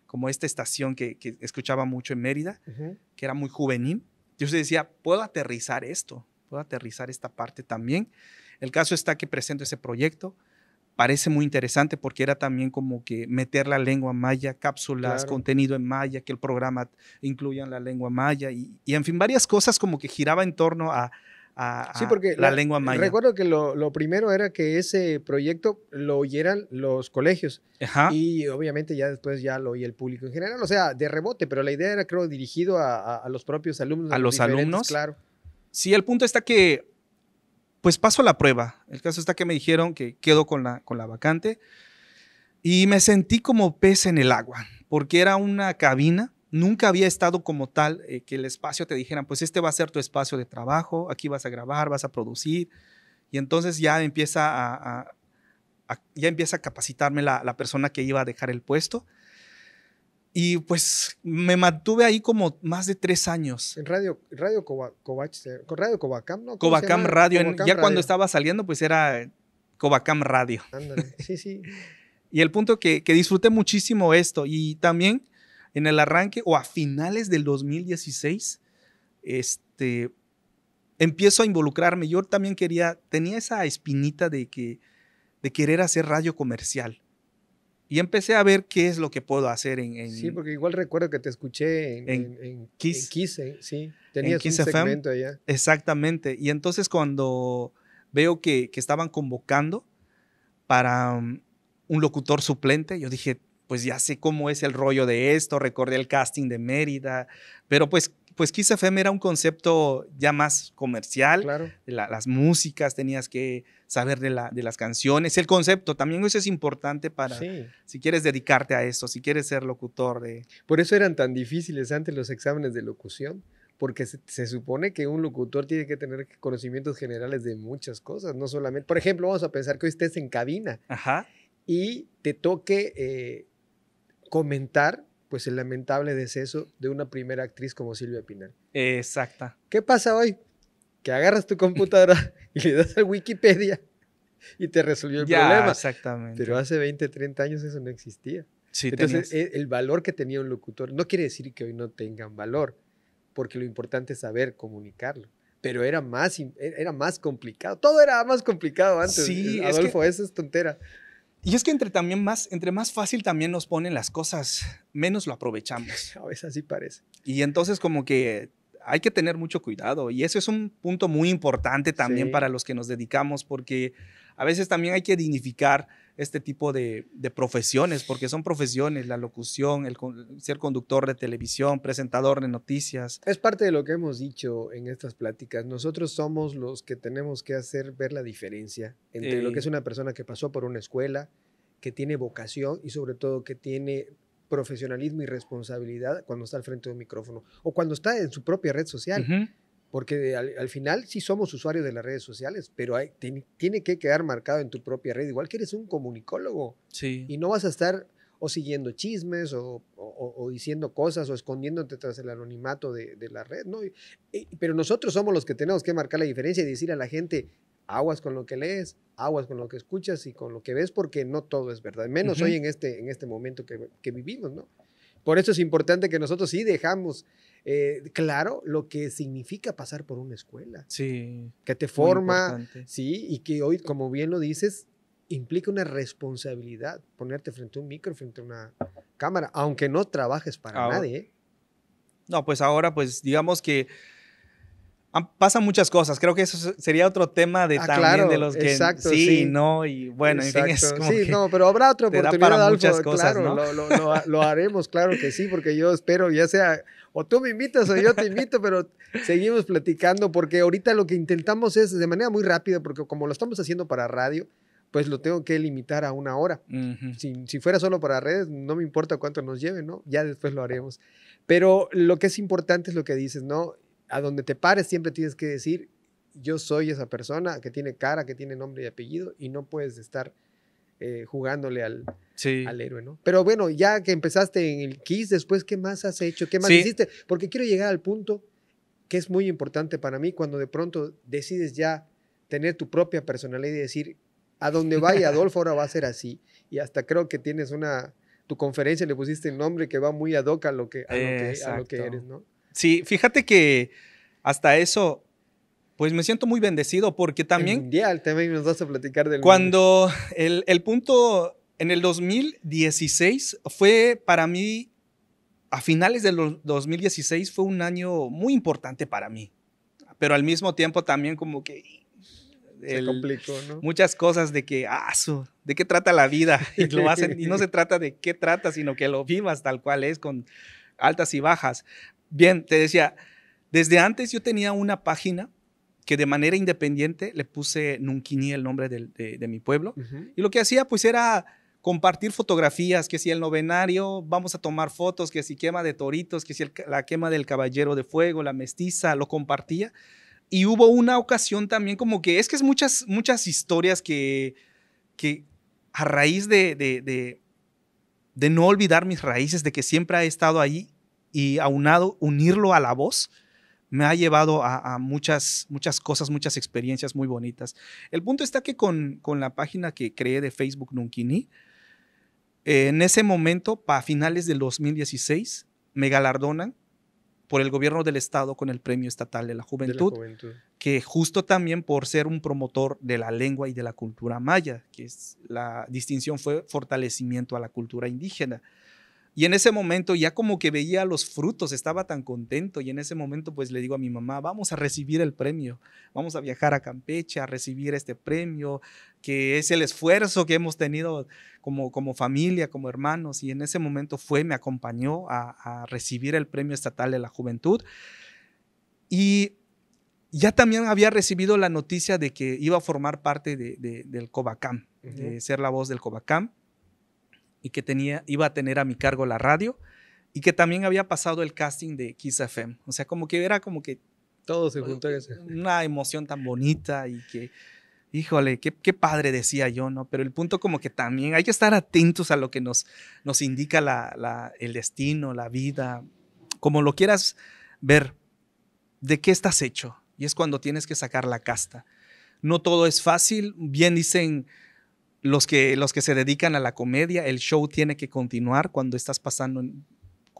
como esta estación que escuchaba mucho en Mérida, que era muy juvenil. Yo decía, puedo aterrizar esta parte también. El caso está que presento ese proyecto, parece muy interesante porque era también como que meter la lengua maya, cápsulas, contenido en maya, que el programa incluya la lengua maya y en fin, varias cosas como que giraba en torno a Sí, porque la lengua maya. recuerdo que lo primero era que ese proyecto lo oyeran los colegios. Ajá. Y obviamente ya después ya lo oía el público en general, o sea, de rebote, pero la idea era, creo, dirigido a los propios alumnos. A los alumnos. Claro. Sí, el punto está que, pues paso la prueba. El caso está que me dijeron que quedo con la vacante y me sentí como pez en el agua, porque era una cabina. Nunca había estado como tal, que el espacio te dijeran, pues este va a ser tu espacio de trabajo, aquí vas a grabar, vas a producir. Y entonces ya empieza ya empieza a capacitarme la persona que iba a dejar el puesto. Y pues me mantuve ahí como más de 3 años. En Radio Covacam, ¿no? Covacam Radio, Covacam ya Radio. Cuando estaba saliendo, pues era Covacam Radio. Ándale, sí, sí. Y el punto que disfruté muchísimo esto. Y también en el arranque o a finales del 2016, empiezo a involucrarme. Yo también tenía esa espinita de querer hacer radio comercial. Y empecé a ver qué es lo que puedo hacer Sí, porque igual recuerdo que te escuché en Kiss. Sí. Tenías Kiss un FM. segmento allá. Exactamente. Y entonces cuando veo que estaban convocando para un locutor suplente, yo dije, pues ya sé cómo es el rollo de esto, recordé el casting de Mérida, pero pues Kiss FM era un concepto ya más comercial. Claro. Las músicas, tenías que saber de las canciones, el concepto, también eso es importante para, Sí. si quieres dedicarte a esto, si quieres ser locutor de... Por eso eran tan difíciles antes los exámenes de locución, porque se supone que un locutor tiene que tener conocimientos generales de muchas cosas, no solamente, por ejemplo, vamos a pensar que hoy estés en cabina Ajá. y te toque comentar pues el lamentable deceso de una primera actriz como Silvia Pinal. Exacta. ¿Qué pasa hoy? Que agarras tu computadora y le das a Wikipedia y te resolvió el problema. Exactamente. Pero hace 20, 30 años eso no existía. Sí, Entonces, el valor que tenía un locutor no quiere decir que hoy no tengan valor, porque lo importante es saber comunicarlo. Pero era más complicado. Todo era más complicado antes. Sí, Adolfo, eso es tontera. Y es que entre más fácil también nos ponen las cosas, menos lo aprovechamos. A veces así parece. Y entonces como que hay que tener mucho cuidado. Y eso es un punto muy importante también Sí. para los que nos dedicamos, porque a veces también hay que dignificar este tipo de profesiones, porque son profesiones, la locución, ser conductor de televisión, presentador de noticias. Es parte de lo que hemos dicho en estas pláticas. Nosotros somos los que tenemos que hacer ver la diferencia entre lo que es una persona que pasó por una escuela, que tiene vocación y sobre todo que tiene profesionalismo y responsabilidad cuando está al frente de un micrófono o cuando está en su propia red social. Uh-huh. Porque al final sí somos usuarios de las redes sociales, pero tiene que quedar marcado en tu propia red, igual que eres un comunicólogo. Sí. Y no vas a estar o siguiendo chismes o diciendo cosas o escondiéndote tras el anonimato de la red, ¿no? Pero nosotros somos los que tenemos que marcar la diferencia y decir a la gente, aguas con lo que lees, aguas con lo que escuchas y con lo que ves, porque no todo es verdad, menos Uh-huh. hoy en este momento que vivimos, ¿no? Por eso es importante que nosotros sí dejamos claro lo que significa pasar por una escuela. Sí. Que te Muy forma, importante. sí, y que hoy, como bien lo dices, implica una responsabilidad ponerte frente a un micro, frente a una cámara, aunque no trabajes para nadie, ¿eh? No, pues ahora, pues digamos que pasan muchas cosas. Creo que eso sería otro tema de también claro, de los que exacto, sí, sí. no, y bueno, Exacto. en fin, es como sí, que no, pero habrá otra te da oportunidad, para Alfo, muchas cosas, claro, ¿no? lo haremos, claro que sí, porque yo espero, ya sea, o tú me invitas o yo te invito, pero seguimos platicando, porque ahorita lo que intentamos es de manera muy rápida, porque como lo estamos haciendo para radio, pues lo tengo que limitar a 1 hora. Uh-huh. Si fuera solo para redes, no me importa cuánto nos lleve, ¿no? Ya después lo haremos. Pero lo que es importante es lo que dices, ¿no? A donde te pares siempre tienes que decir, yo soy esa persona que tiene cara, que tiene nombre y apellido, y no puedes estar jugándole al héroe, ¿no? Pero bueno, ya que empezaste en el Kiss, después, ¿qué más has hecho? ¿Qué más hiciste? Porque quiero llegar al punto que es muy importante para mí, cuando de pronto decides ya tener tu propia personalidad y decir, a donde vaya Adolfo ahora va a ser así. Y hasta creo que tienes tu conferencia le pusiste el nombre que va muy ad hoc a lo que eres, ¿no? Sí, fíjate que hasta eso, pues me siento muy bendecido porque también... El mundial, también nos vas a platicar del cuando el punto en el 2016 fue para mí, a finales del 2016 fue un año muy importante para mí. pero al mismo tiempo también como que Se complicó, ¿no? muchas cosas de que, ¿de qué trata la vida? Y lo hacen, y no se trata de qué trata, sino que lo vivas tal cual es, con altas y bajas. Bien, te decía, desde antes yo tenía una página que de manera independiente le puse Nunquini, el nombre de mi pueblo, y lo que hacía pues era compartir fotografías, que si el novenario, vamos a tomar fotos, que si quema de toritos, que si la quema del caballero de fuego, la mestiza, lo compartía. Y hubo una ocasión también como que, es muchas historias que a raíz de no olvidar mis raíces, de que siempre he estado ahí y aunado, unirlo a la voz, me ha llevado a muchas cosas, muchas experiencias muy bonitas. El punto está que con la página que creé de Facebook Nunquini, en ese momento, para finales del 2016, me galardonan por el gobierno del estado con el Premio Estatal de la Juventud, que justo también por ser un promotor de la lengua y de la cultura maya, que la distinción fue fortalecimiento a la cultura indígena. Y en ese momento ya como que veía los frutos, estaba tan contento, y en ese momento pues le digo a mi mamá, vamos a recibir el premio, vamos a viajar a Campeche a recibir este premio, que es el esfuerzo que hemos tenido como familia, como hermanos. Y en ese momento me acompañó a recibir el Premio Estatal de la Juventud. Y ya también había recibido la noticia de que iba a formar parte del Covacam, de ser la voz del Covacam, y que iba a tener a mi cargo la radio, y que también había pasado el casting de Kiss FM. O sea, como que era como que todo se juntó. Una emoción tan bonita, y que, híjole, qué padre, decía yo, ¿no? Pero el punto como que también hay que estar atentos a lo que nos indica el destino, la vida, como lo quieras ver, de qué estás hecho. Y es cuando tienes que sacar la casta. No todo es fácil. Bien dicen los que se dedican a la comedia, el show tiene que continuar cuando estás pasando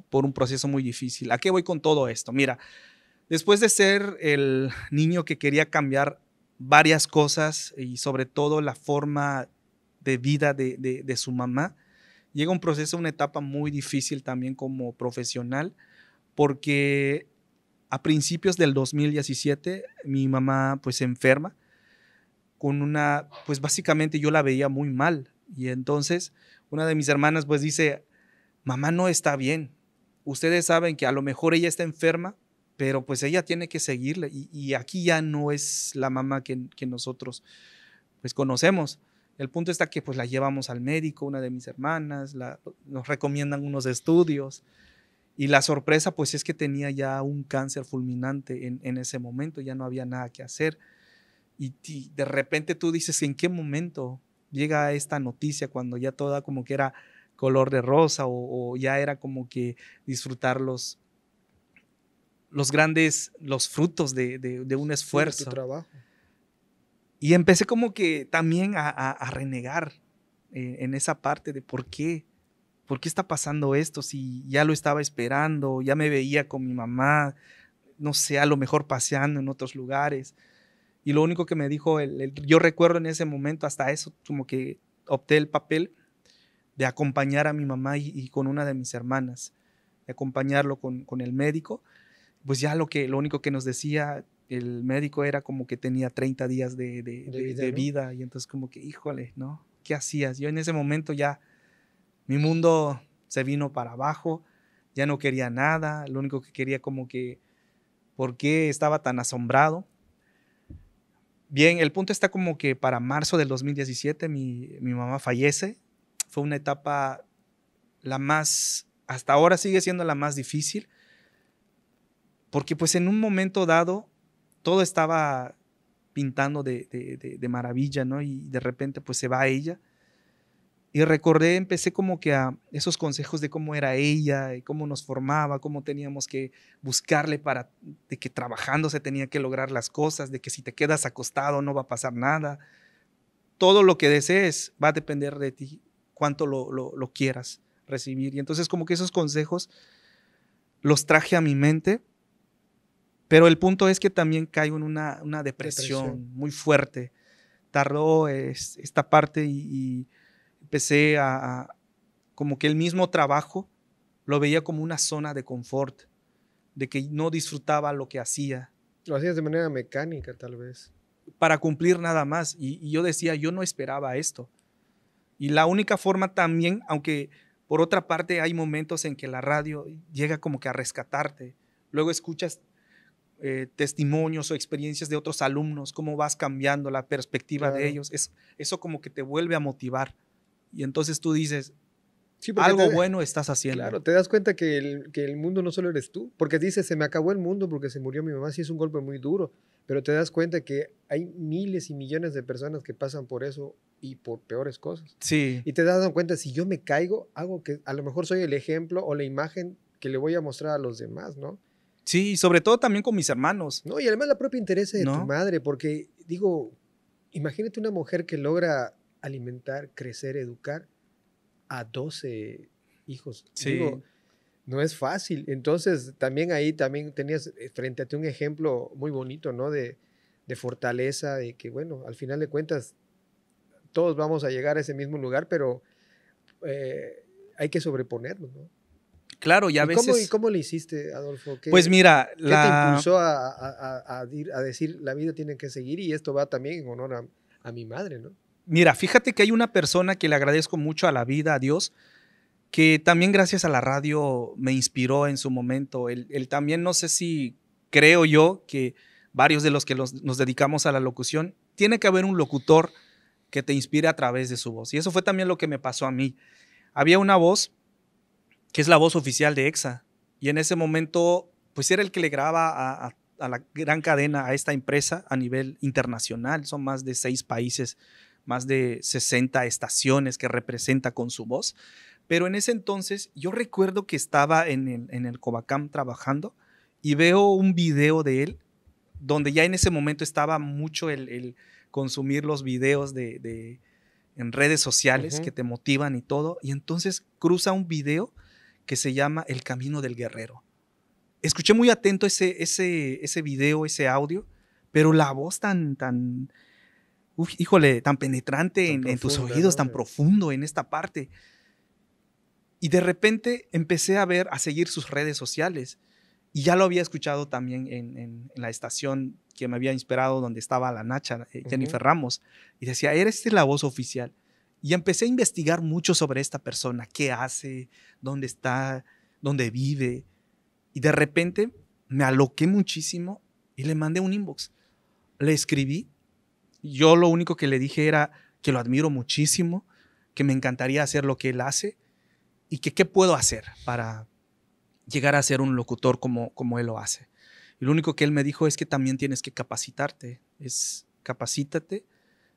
por un proceso muy difícil. ¿A qué voy con todo esto? Mira, después de ser el niño que quería cambiar varias cosas, y sobre todo la forma de vida de su mamá, llega un proceso, una etapa muy difícil también como profesional, porque a principios del 2017 mi mamá pues se enferma con pues básicamente yo la veía muy mal, y entonces una de mis hermanas pues dice, mamá no está bien, ustedes saben que a lo mejor ella está enferma, pero pues ella tiene que seguirle, y aquí ya no es la mamá que nosotros pues conocemos. El punto está que pues la llevamos al médico, una de mis hermanas, nos recomiendan unos estudios, y la sorpresa pues es que tenía ya un cáncer fulminante en ese momento, ya no había nada que hacer. Y de repente tú dices, ¿en qué momento llega esta noticia, cuando ya toda como que era color de rosa, o ya era como que disfrutar los frutos de un esfuerzo? Sí, de tu trabajo. Y empecé como que también a renegar en esa parte de por qué está pasando esto, si ya lo estaba esperando, ya me veía con mi mamá, no sé, a lo mejor paseando en otros lugares. Y lo único que me dijo, yo recuerdo en ese momento, hasta eso, como que opté el papel de acompañar a mi mamá y con una de mis hermanas, de acompañarlo con el médico. Pues ya lo único que nos decía el médico era como que tenía 30 días de vida, ¿no? Y entonces como que, híjole, ¿no? ¿Qué hacías? Yo en ese momento ya, mi mundo se vino para abajo, ya no quería nada, lo único que quería como que, ¿por qué estaba tan asombrado? Bien, el punto está como que para marzo del 2017 mi mamá fallece. Fue una etapa hasta ahora sigue siendo la más difícil, porque pues en un momento dado todo estaba pintando de maravilla, ¿no? Y de repente pues se va ella. Y empecé como que a esos consejos de cómo era ella, y cómo nos formaba, cómo teníamos que buscarle de que trabajando se tenía que lograr las cosas, de que si te quedas acostado no va a pasar nada. Todo lo que desees va a depender de ti, cuánto lo quieras recibir. Y entonces como que esos consejos los traje a mi mente, pero el punto es que también caigo en una depresión muy fuerte. Tardó esta parte, y empecé como que el mismo trabajo lo veía como una zona de confort, de que no disfrutaba lo que hacía, Lo hacías de manera mecánica, tal vez. para cumplir nada más. Y yo decía, yo no esperaba esto. Y la única forma también, aunque por otra parte hay momentos en que la radio llega como que a rescatarte, luego escuchas testimonios o experiencias de otros alumnos, cómo vas cambiando la perspectiva de Claro. ellos, eso como que te vuelve a motivar. Y entonces tú dices, Sí, porque algo bueno estás haciendo. claro, te das cuenta que el mundo no solo eres tú, porque dices, se me acabó el mundo porque se murió mi mamá, sí es un golpe muy duro, pero te das cuenta que hay miles y millones de personas que pasan por eso y por peores cosas. Sí, Y te das cuenta, si yo me caigo, hago que a lo mejor soy el ejemplo o la imagen que le voy a mostrar a los demás, ¿no? sí, y sobre todo también con mis hermanos, No, y además la propia interés de tu ¿no? madre, porque digo, imagínate una mujer que logra alimentar, crecer, educar a 12 hijos. Digo, Sí, no es fácil. Entonces, también ahí también tenías frente a ti un ejemplo muy bonito, ¿no? De fortaleza, de que, bueno, al final de cuentas, todos vamos a llegar a ese mismo lugar, pero hay que sobreponernos, ¿no? claro, y a Y veces, cómo le hiciste, Adolfo? pues mira, ¿Qué te impulsó a decir la vida tiene que seguir y esto va también en honor a mi madre, ¿no? mira, fíjate que hay una persona que le agradezco mucho a la vida, a Dios, que también gracias a la radio me inspiró en su momento. Él también, no sé si creo yo que varios de los que nos dedicamos a la locución, tiene que haber un locutor que te inspire a través de su voz. Y eso fue también lo que me pasó a mí. Había una voz que es la voz oficial de EXA. Y en ese momento, pues era el que le graba a la gran cadena, a esta empresa a nivel internacional. Son más de 6 países, más de 60 estaciones que representa con su voz. Pero en ese entonces yo recuerdo que estaba en el Covacam trabajando y veo un video de él donde ya en ese momento estaba mucho el consumir los videos en redes sociales que Ujú. te motivan y todo. Y entonces cruza un video que se llama El Camino del Guerrero. Escuché muy atento ese video, ese audio, pero la voz híjole, tan penetrante Tan en tus profunda, oídos, ¿no? tan profundo en esta parte. Y de repente empecé a seguir sus redes sociales. Y ya lo había escuchado también en la estación que me había inspirado, donde estaba la Nacha, Ujú. Jennifer Ramos. Y decía, ¿eres la voz oficial? Y empecé a investigar mucho sobre esta persona, qué hace, dónde está, dónde vive. Y de repente me aloqué muchísimo y le mandé un inbox. Le escribí. Yo lo único que le dije era que lo admiro muchísimo, que me encantaría hacer lo que él hace y que qué puedo hacer para llegar a ser un locutor como él lo hace. Y lo único que él me dijo es que también tienes que capacitarte, es capacítate.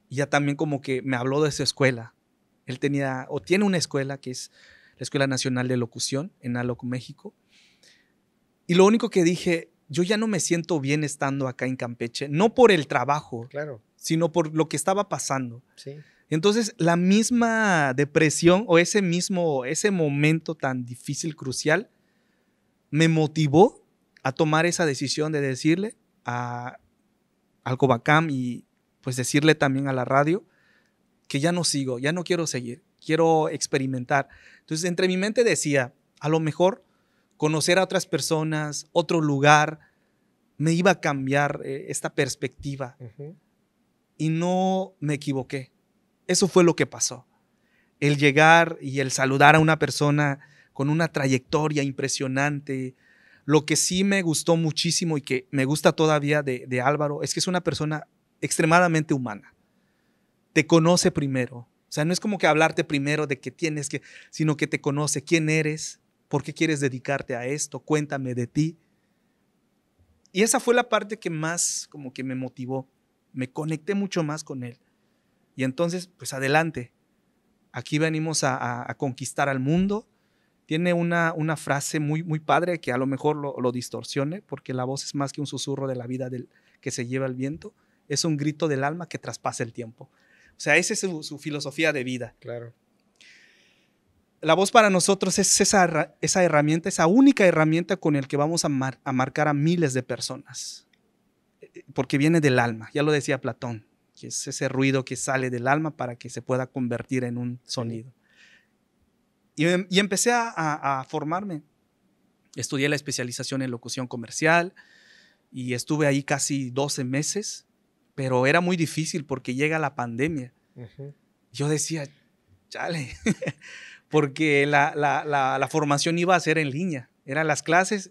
Y ya también como que me habló de su escuela. Él tenía o tiene una escuela que es la Escuela Nacional de Locución en Aloc, México. Y lo único que dije, yo ya no me siento bien estando acá en Campeche, no por el trabajo, Claro, sino por lo que estaba pasando. sí. Entonces, la misma depresión o ese momento tan difícil, crucial, me motivó a tomar esa decisión de decirle al Covacam y pues decirle también a la radio que ya no sigo, ya no quiero seguir, quiero experimentar. Entonces, entre mi mente decía, a lo mejor conocer a otras personas, otro lugar, me iba a cambiar esta perspectiva Ujú. y no me equivoqué. Eso fue lo que pasó. El llegar y el saludar a una persona con una trayectoria impresionante. Lo que sí me gustó muchísimo y que me gusta todavía de Álvaro es que es una persona extremadamente humana. Te conoce primero. O sea, no es como que hablarte primero de que tienes que, sino que te conoce quién eres, por qué quieres dedicarte a esto, cuéntame de ti. Y esa fue la parte que más como que me motivó. Me conecté mucho más con él. Y entonces, pues adelante. Aquí venimos a conquistar al mundo. Tiene una frase muy padre que a lo mejor lo distorsione, porque la voz es más que un susurro de la vida que se lleva el viento. Es un grito del alma que traspasa el tiempo. O sea, esa es su filosofía de vida. Claro. La voz para nosotros es esa herramienta, esa única herramienta con la que vamos a marcar a miles de personas. Porque viene del alma, ya lo decía Platón, que es ese ruido que sale del alma para que se pueda convertir en un Sí. sonido. Y empecé a formarme. Estudié la especialización en locución comercial y estuve ahí casi 12 meses, pero era muy difícil porque llega la pandemia. Yo decía, chale, porque la formación iba a ser en línea, eran las clases,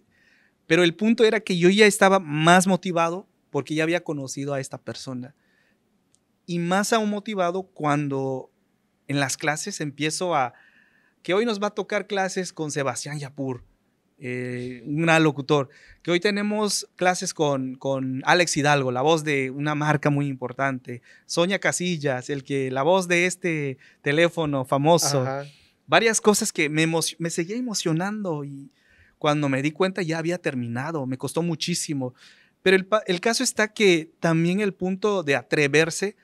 pero el punto era que yo ya estaba más motivado porque ya había conocido a esta persona. Y más aún motivado cuando en las clases empiezo que hoy nos va a tocar clases con Sebastián Yapur, un gran locutor, que hoy tenemos clases con Alex Hidalgo, la voz de una marca muy importante, Sonia Casillas, la voz de este teléfono famoso, varias cosas que me seguía emocionando y cuando me di cuenta ya había terminado, me costó muchísimo. Pero el caso está que también el punto de atreverse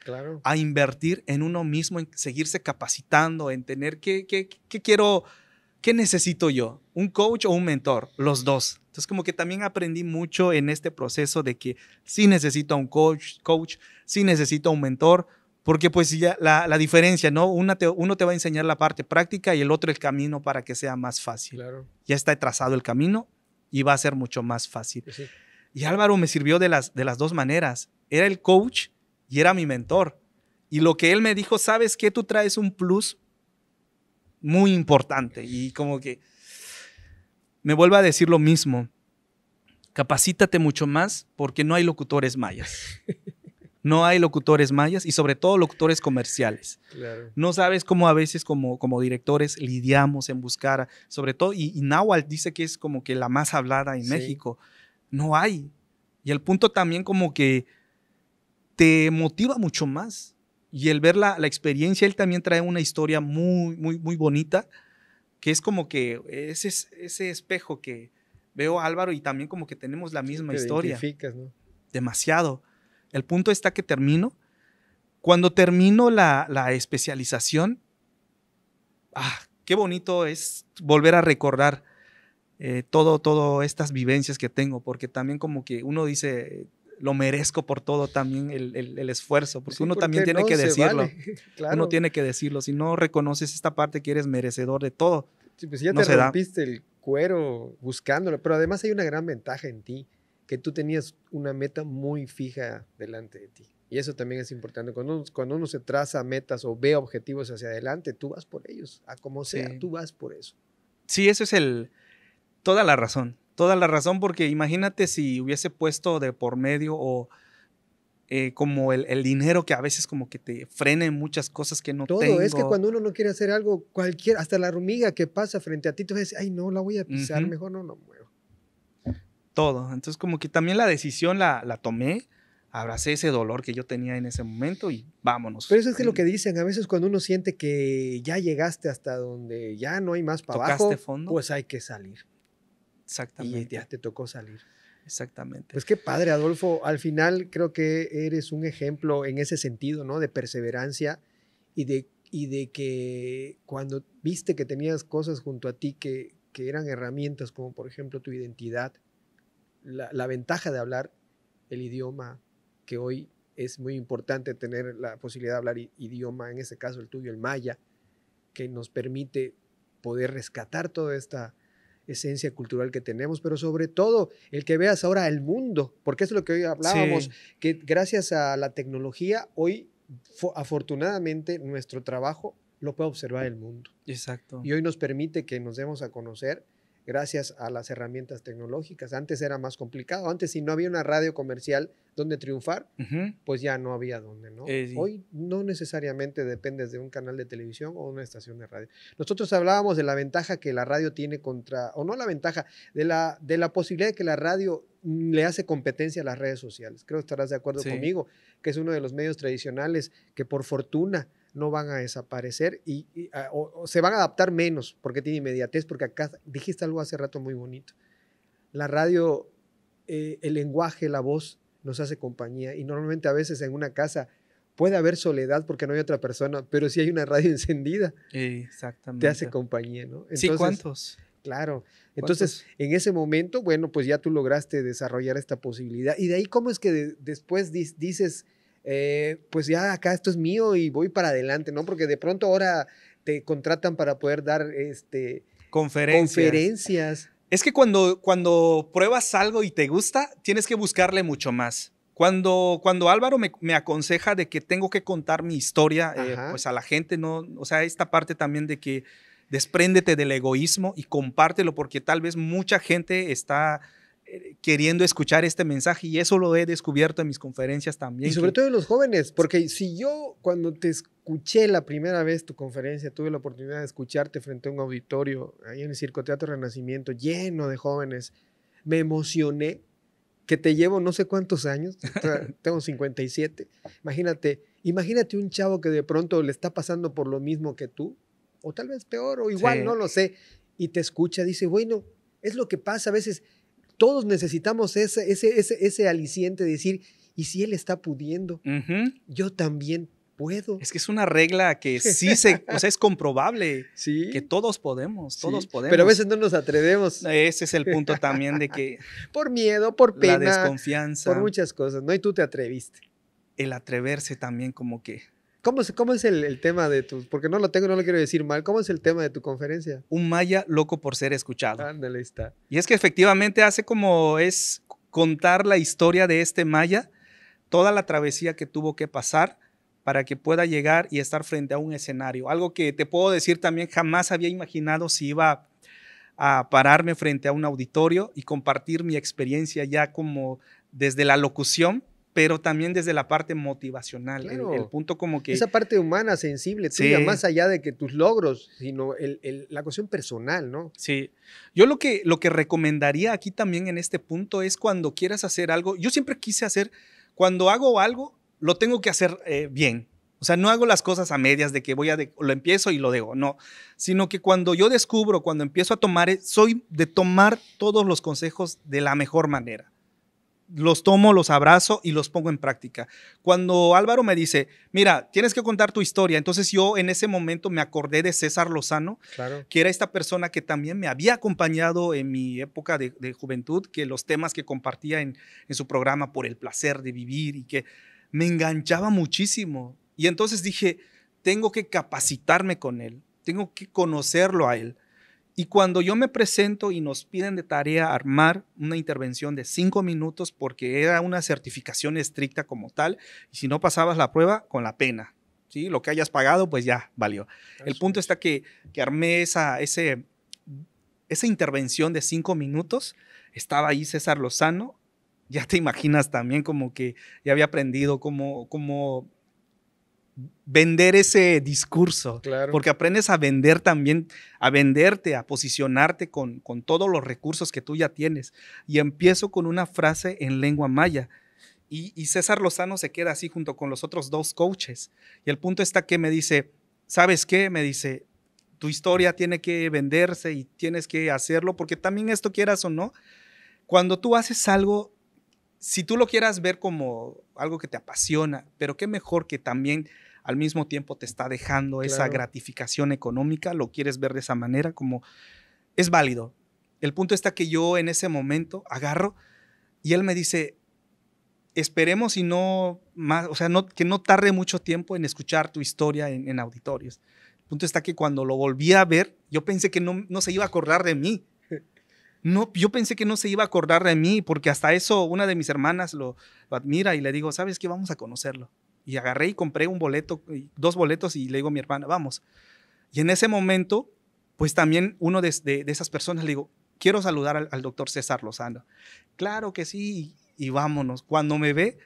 a invertir en uno mismo, en seguirse capacitando, en tener qué quiero, qué necesito yo, un coach o un mentor, los dos. Entonces como que también aprendí mucho en este proceso de que sí necesito a un coach, sí necesito a un mentor, porque pues ya la diferencia, ¿no? Uno te va a enseñar la parte práctica y el otro el camino para que sea más fácil. Claro. Ya está trazado el camino y va a ser mucho más fácil. Sí. Y Álvaro me sirvió de las dos maneras. Era el coach y era mi mentor. Y lo que él me dijo, ¿sabes qué? Tú traes un plus muy importante. Y como que me vuelve a decir lo mismo. Capacítate mucho más porque no hay locutores mayas. No hay locutores mayas y sobre todo locutores comerciales. Claro. No sabes cómo a veces como directores lidiamos en buscar, sobre todo, y Nahuatl dice que es como que la más hablada en México. No hay. Y el punto también como que te motiva mucho más. Y el ver la experiencia, él también trae una historia muy, muy, muy bonita, que es como que ese espejo que veo a Álvaro y también como que tenemos la misma historia. Identificas, ¿no? Demasiado. El punto está que termino. Cuando termino la especialización, qué bonito es volver a recordar todo estas vivencias que tengo, porque también como que uno dice, lo merezco por todo también el esfuerzo, porque uno también tiene que decirlo. Vale. Claro. Uno tiene que decirlo, si no reconoces esta parte que eres merecedor de todo. Sí, pues ya no te rompiste el cuero buscándolo, pero además hay una gran ventaja en ti, que tú tenías una meta muy fija delante de ti. Y eso también es importante. Cuando uno se traza metas o ve objetivos hacia adelante, tú vas por ellos, a como sea, tú vas por eso. Sí, eso es toda la razón, porque imagínate si hubiese puesto de por medio o como el dinero que a veces como que te frena en muchas cosas que no tengo. Todo, es que cuando uno no quiere hacer algo, hasta la hormiga que pasa frente a ti, tú dices, ay, no, la voy a pisar, mejor no muevo. Todo, entonces como que también la decisión la tomé, abracé ese dolor que yo tenía en ese momento y vámonos. Pero eso es que lo que dicen, a veces cuando uno siente que ya llegaste hasta donde ya no hay más para abajo, fondo, pues hay que salir. Exactamente. Y ya te tocó salir. Exactamente. Pues qué padre, Adolfo. Al final creo que eres un ejemplo en ese sentido, ¿no? De perseverancia y de que cuando viste que tenías cosas junto a ti que eran herramientas, como por ejemplo tu identidad, la ventaja de hablar el idioma, que hoy es muy importante tener la posibilidad de hablar idioma, en ese caso el tuyo, el maya, que nos permite poder rescatar toda esta esencia cultural que tenemos, pero sobre todo el que veas ahora el mundo, porque es lo que hoy hablábamos, que gracias a la tecnología, hoy afortunadamente nuestro trabajo lo puede observar el mundo. Exacto. Y hoy nos permite que nos demos a conocer gracias a las herramientas tecnológicas. Antes era más complicado. Antes, si no había una radio comercial donde triunfar, pues ya no había donde, ¿no? Sí. Hoy no necesariamente dependes de un canal de televisión o una estación de radio. Nosotros hablábamos de la ventaja que la radio tiene o no la ventaja, de la posibilidad de que la radio le hace competencia a las redes sociales. Creo que estarás de acuerdo conmigo, que es uno de los medios tradicionales que por fortuna no van a desaparecer o se van a adaptar menos porque tiene inmediatez, porque acá dijiste algo hace rato muy bonito. La radio, el lenguaje, la voz nos hace compañía y normalmente a veces en una casa puede haber soledad porque no hay otra persona, pero si hay una radio encendida, exactamente, te hace compañía, ¿no? Entonces, sí, ¿cuántos? Claro. Entonces, en ese momento, bueno, pues ya tú lograste desarrollar esta posibilidad. Y de ahí, ¿cómo es que después dices... pues ya acá esto es mío y voy para adelante, ¿no? Porque de pronto ahora te contratan para poder dar conferencias. Es que cuando pruebas algo y te gusta, tienes que buscarle mucho más. Cuando Álvaro me aconseja de que tengo que contar mi historia, pues a la gente, ¿no? O sea, esta parte también de que despréndete del egoísmo y compártelo, porque tal vez mucha gente está queriendo escuchar este mensaje, y eso lo he descubierto en mis conferencias también. Y sobre todo en los jóvenes, porque si yo cuando te escuché la primera vez tu conferencia, tuve la oportunidad de escucharte frente a un auditorio ahí en el Circoteatro Renacimiento, lleno de jóvenes, me emocioné, que te llevo no sé cuántos años, o sea, tengo 57, imagínate un chavo que de pronto le está pasando por lo mismo que tú, o tal vez peor, o igual, sí, no lo sé, y te escucha, dice, bueno, es lo que pasa a veces. Todos necesitamos ese aliciente de decir, ¿y si él está pudiendo? Yo también puedo. Es que es una regla que sí o sea, es comprobable, ¿sí? Que todos podemos, todos podemos. Pero a veces no nos atrevemos. Ese es el punto también de que... por miedo, por pena. La desconfianza. Por muchas cosas, ¿no? Y tú te atreviste. El atreverse también como que... ¿Cómo es el tema de tu...? Porque no lo tengo, no lo quiero decir mal. ¿Cómo es el tema de tu conferencia? Un maya loco por ser escuchado. Ándale, está. Y es que efectivamente hace como es contar la historia de este maya, toda la travesía que tuvo que pasar para que pueda llegar y estar frente a un escenario. Algo que te puedo decir también, jamás había imaginado si iba a pararme frente a un auditorio y compartir mi experiencia ya como desde la locución, pero también desde la parte motivacional, claro. el punto como que... Esa parte humana, sensible, tuya, sí, más allá de que tus logros, sino la cuestión personal, ¿no? Sí. Yo lo que recomendaría aquí también en este punto es cuando quieras hacer algo, yo siempre quise hacer, cuando hago algo, lo tengo que hacer bien. O sea, no hago las cosas a medias de que lo empiezo y lo dejo, no. Sino que cuando yo descubro, cuando empiezo a tomar, soy de tomar todos los consejos de la mejor manera. Los tomo, los abrazo y los pongo en práctica. Cuando Álvaro me dice, mira, tienes que contar tu historia, entonces yo en ese momento me acordé de César Lozano, claro, que era esta persona que también me había acompañado en mi época de juventud, que los temas que compartía en su programa Por el placer de vivir y que me enganchaba muchísimo. Y entonces dije, tengo que capacitarme con él, tengo que conocerlo a él. Y cuando yo me presento y nos piden de tarea armar una intervención de 5 minutos, porque era una certificación estricta como tal, y si no pasabas la prueba, con la pena, ¿sí? Lo que hayas pagado, pues ya valió. El punto está que armé esa intervención de 5 minutos, estaba ahí César Lozano, ya te imaginas también como que ya había aprendido cómo vender ese discurso, claro, porque aprendes a vender también, a venderte, a posicionarte con todos los recursos que tú ya tienes. Y empiezo con una frase en lengua maya y César Lozano se queda así junto con los otros 2 coaches. Y el punto está que me dice, ¿sabes qué? Me dice, tu historia tiene que venderse y tienes que hacerlo, porque también esto, quieras o no, cuando tú haces algo, si tú lo quieras ver como algo que te apasiona, pero qué mejor que también al mismo tiempo te está dejando, claro, esa gratificación económica, lo quieres ver de esa manera, como es válido. El punto está que yo en ese momento agarro y él me dice, esperemos y no más, o sea, que no tarde mucho tiempo en escuchar tu historia en auditorios. El punto está que cuando lo volví a ver, yo pensé que no se iba a acordar de mí. No, yo pensé que no se iba a acordar de mí, porque hasta eso una de mis hermanas lo admira y le digo, ¿sabes qué? Vamos a conocerlo. Y agarré y compré 2 boletos y le digo a mi hermana, vamos. Y en ese momento, pues también uno de esas personas le digo, quiero saludar al doctor César Lozano. Claro que sí, y vámonos. Cuando me ve,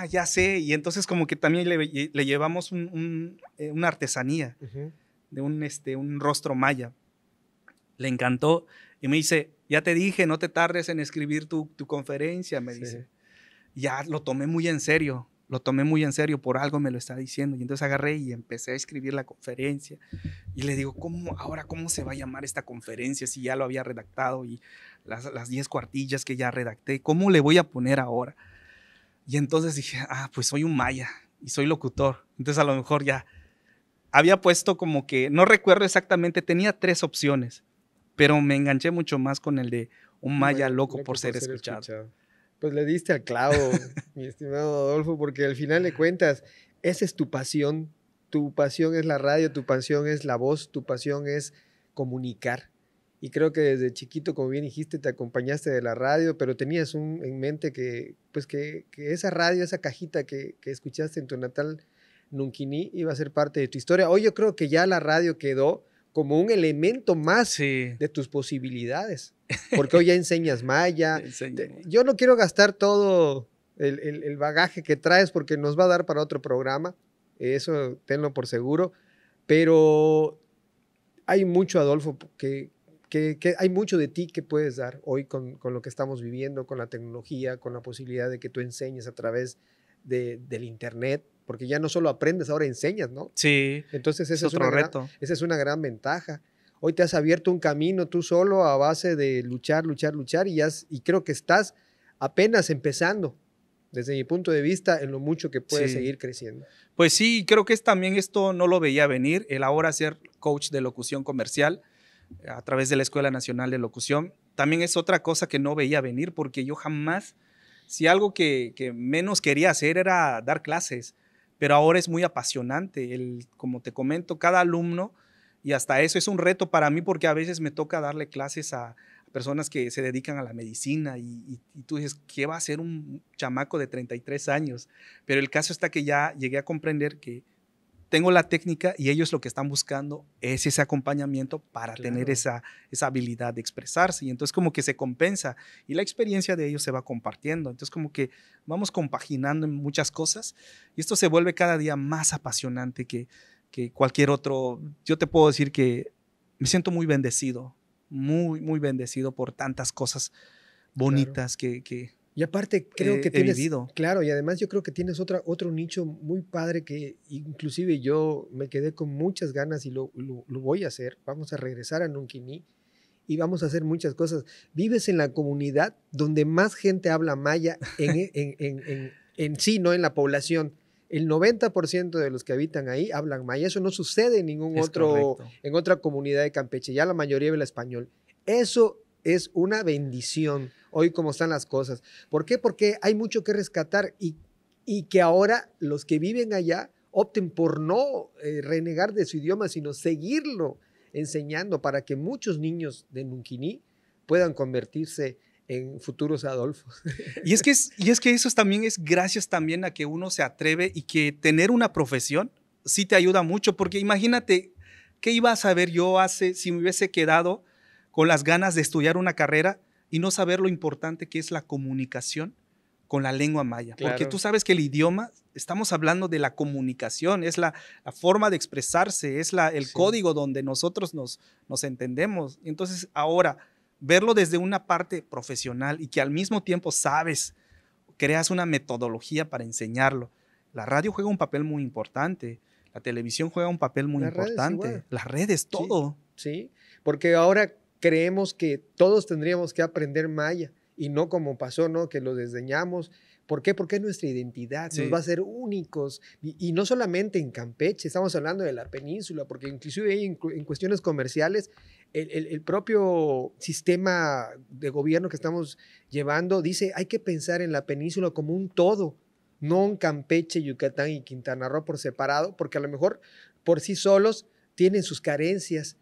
ya sé. Y entonces como que también le llevamos una artesanía, uh-huh, de un rostro maya. Le encantó y me dice, ya te dije, no te tardes en escribir tu conferencia, me dice. Ya lo tomé muy en serio. Por algo me lo está diciendo. Y entonces agarré y empecé a escribir la conferencia. Y le digo, ¿cómo se va a llamar esta conferencia si ya lo había redactado? Y las 10 cuartillas que ya redacté, ¿cómo le voy a poner ahora? Y entonces dije, pues soy un maya y soy locutor. Entonces a lo mejor ya había puesto como que, no recuerdo exactamente, tenía 3 opciones, pero me enganché mucho más con el de un maya loco por ser escuchado. Pues le diste al clavo, mi estimado Adolfo, porque al final de cuentas, esa es tu pasión. Tu pasión es la radio, tu pasión es la voz, tu pasión es comunicar. y creo que desde chiquito, como bien dijiste, te acompañaste de la radio, pero tenías en mente que, pues que esa radio, esa cajita que escuchaste en tu natal Nunquini iba a ser parte de tu historia. Hoy yo creo que ya la radio quedó como un elemento más Sí, de tus posibilidades, porque hoy ya enseñas maya. enséñame. Yo no quiero gastar todo el bagaje que traes porque nos va a dar para otro programa, eso tenlo por seguro, pero hay mucho, Adolfo, que hay mucho de ti que puedes dar hoy con lo que estamos viviendo, con la tecnología, con la posibilidad de que tú enseñes a través del internet, porque ya no solo aprendes, ahora enseñas, ¿no? Sí, Entonces es otro reto. esa es una gran ventaja. Hoy te has abierto un camino tú solo a base de luchar, luchar, luchar y creo que estás apenas empezando, desde mi punto de vista, en lo mucho que puedes Sí. seguir creciendo. Pues sí, creo que también esto no lo veía venir, el ahora ser coach de locución comercial a través de la Escuela Nacional de Locución, también es otra cosa que no veía venir, porque yo jamás, si algo que menos quería hacer era dar clases, pero ahora es muy apasionante, como te comento, cada alumno, y hasta eso es un reto para mí, porque a veces me toca darle clases a personas que se dedican a la medicina y tú dices, ¿qué va a hacer un chamaco de 33 años? Pero el caso está que ya llegué a comprender que tengo la técnica y ellos lo que están buscando es ese acompañamiento para tener esa habilidad de expresarse. Y entonces como que se compensa y la experiencia de ellos se va compartiendo. Entonces como que vamos compaginando en muchas cosas y esto se vuelve cada día más apasionante que cualquier otro. Yo te puedo decir que me siento muy bendecido, muy, muy bendecido por tantas cosas bonitas que Y aparte creo que he tienes, vivido. claro, y además yo creo que tienes otro nicho muy padre que inclusive yo me quedé con muchas ganas y lo voy a hacer. Vamos a regresar a Nunquini y vamos a hacer muchas cosas. Vives en la comunidad donde más gente habla maya en sí, no en la población. El 90% de los que habitan ahí hablan maya. Eso no sucede en en otra comunidad de Campeche. Ya la mayoría habla español. Eso es una bendición hoy como están las cosas. ¿Por qué? Porque hay mucho que rescatar y que ahora los que viven allá opten por no renegar de su idioma, sino seguirlo enseñando para que muchos niños de Nunquini puedan convertirse en futuros Adolfos. Y es que eso también es gracias también a que uno se atreve y que tener una profesión sí te ayuda mucho, porque imagínate, ¿qué iba a saber yo si me hubiese quedado con las ganas de estudiar una carrera y no saber lo importante que es la comunicación con la lengua maya? Claro. Porque tú sabes que el idioma, estamos hablando de la comunicación, es la forma de expresarse, es el código donde nosotros nos entendemos. Entonces ahora, verlo desde una parte profesional y que al mismo tiempo creas una metodología para enseñarlo. La radio juega un papel muy importante, la televisión juega un papel muy importante, las redes, todo. Sí, porque ahora creemos que todos tendríamos que aprender maya y no como pasó, ¿no? Que lo desdeñamos. ¿Por qué? Porque es nuestra identidad, nos va a hacer únicos. Y no solamente en Campeche, estamos hablando de la península, porque inclusive en cuestiones comerciales, el propio sistema de gobierno que estamos llevando dice, hay que pensar en la península como un todo, no en Campeche, Yucatán y Quintana Roo por separado, porque a lo mejor por sí solos tienen sus carencias,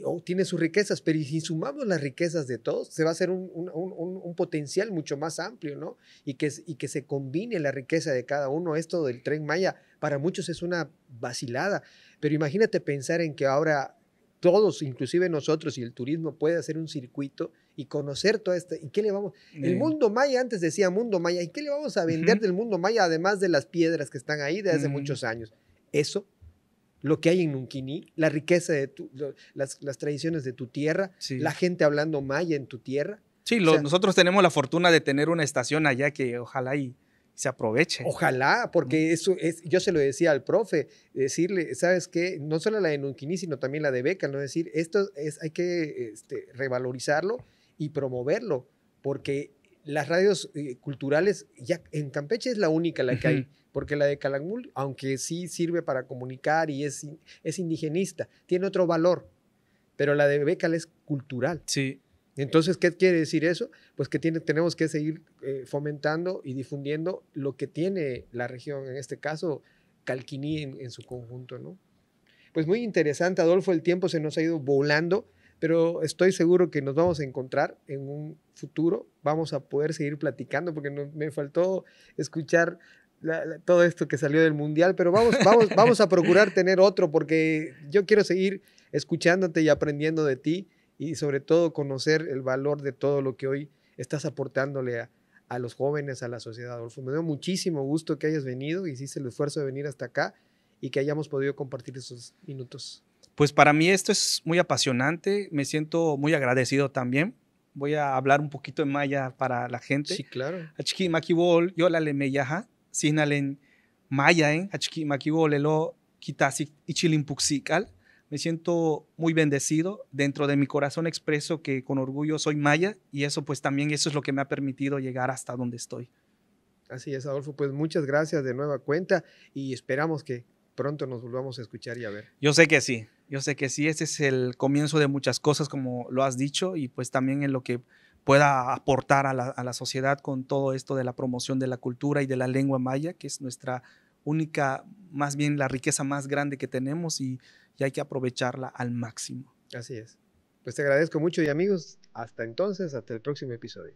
o tiene sus riquezas, pero si sumamos las riquezas de todos, se va a hacer un potencial mucho más amplio, ¿no? Y que se combine la riqueza de cada uno. Esto del Tren Maya para muchos es una vacilada, pero imagínate pensar en que ahora todos, inclusive nosotros y el turismo, puede hacer un circuito y conocer todo esto. ¿Y qué le vamos? El mundo maya, antes decía mundo maya, ¿y qué le vamos a vender del mundo maya, además de las piedras que están ahí de hace muchos años? Eso, lo que hay en Nunquini, la riqueza de las tradiciones de tu tierra, la gente hablando maya en tu tierra. Sí, nosotros tenemos la fortuna de tener una estación allá que ojalá y se aproveche. Ojalá, porque eso es, yo se lo decía al profe, decirle, ¿sabes qué? No solo la de Nunquini, sino también la de Becal, ¿no? Decir, hay que revalorizarlo y promoverlo, porque las radios culturales, ya en Campeche es la única la que hay, porque la de Calakmul, aunque sí sirve para comunicar y es indigenista, tiene otro valor, pero la de Becal es cultural. Sí. Entonces, ¿qué quiere decir eso? Pues que tenemos que seguir fomentando y difundiendo lo que tiene la región, en este caso, Calquiní en su conjunto, ¿no? Pues muy interesante, Adolfo, el tiempo se nos ha ido volando. pero estoy seguro que nos vamos a encontrar en un futuro, vamos a poder seguir platicando, porque me faltó escuchar todo esto que salió del mundial, pero vamos a procurar tener otro, porque yo quiero seguir escuchándote y aprendiendo de ti, y sobre todo conocer el valor de todo lo que hoy estás aportándole a los jóvenes, a la sociedad. Adolfo, me dio muchísimo gusto que hayas venido, hiciste el esfuerzo de venir hasta acá y que hayamos podido compartir esos minutos. Pues para mí esto es muy apasionante, me siento muy agradecido también. Voy a hablar un poquito en maya para la gente. Sí, claro. Achki makibol yolale meyaha, sinalen maya achki makibol elo kitasi ichilimpuxikal. Me siento muy bendecido. Dentro de mi corazón expreso que con orgullo soy maya y eso pues también eso es lo que me ha permitido llegar hasta donde estoy. Así es, Adolfo. Pues muchas gracias de nueva cuenta y esperamos que pronto nos volvamos a escuchar y a ver. Yo sé que sí, ese es el comienzo de muchas cosas como lo has dicho y pues también en lo que pueda aportar a la sociedad con todo esto de la promoción de la cultura y de la lengua maya, que es nuestra única, más bien la riqueza más grande que tenemos y hay que aprovecharla al máximo. Así es. Pues te agradezco mucho y amigos, hasta entonces, hasta el próximo episodio.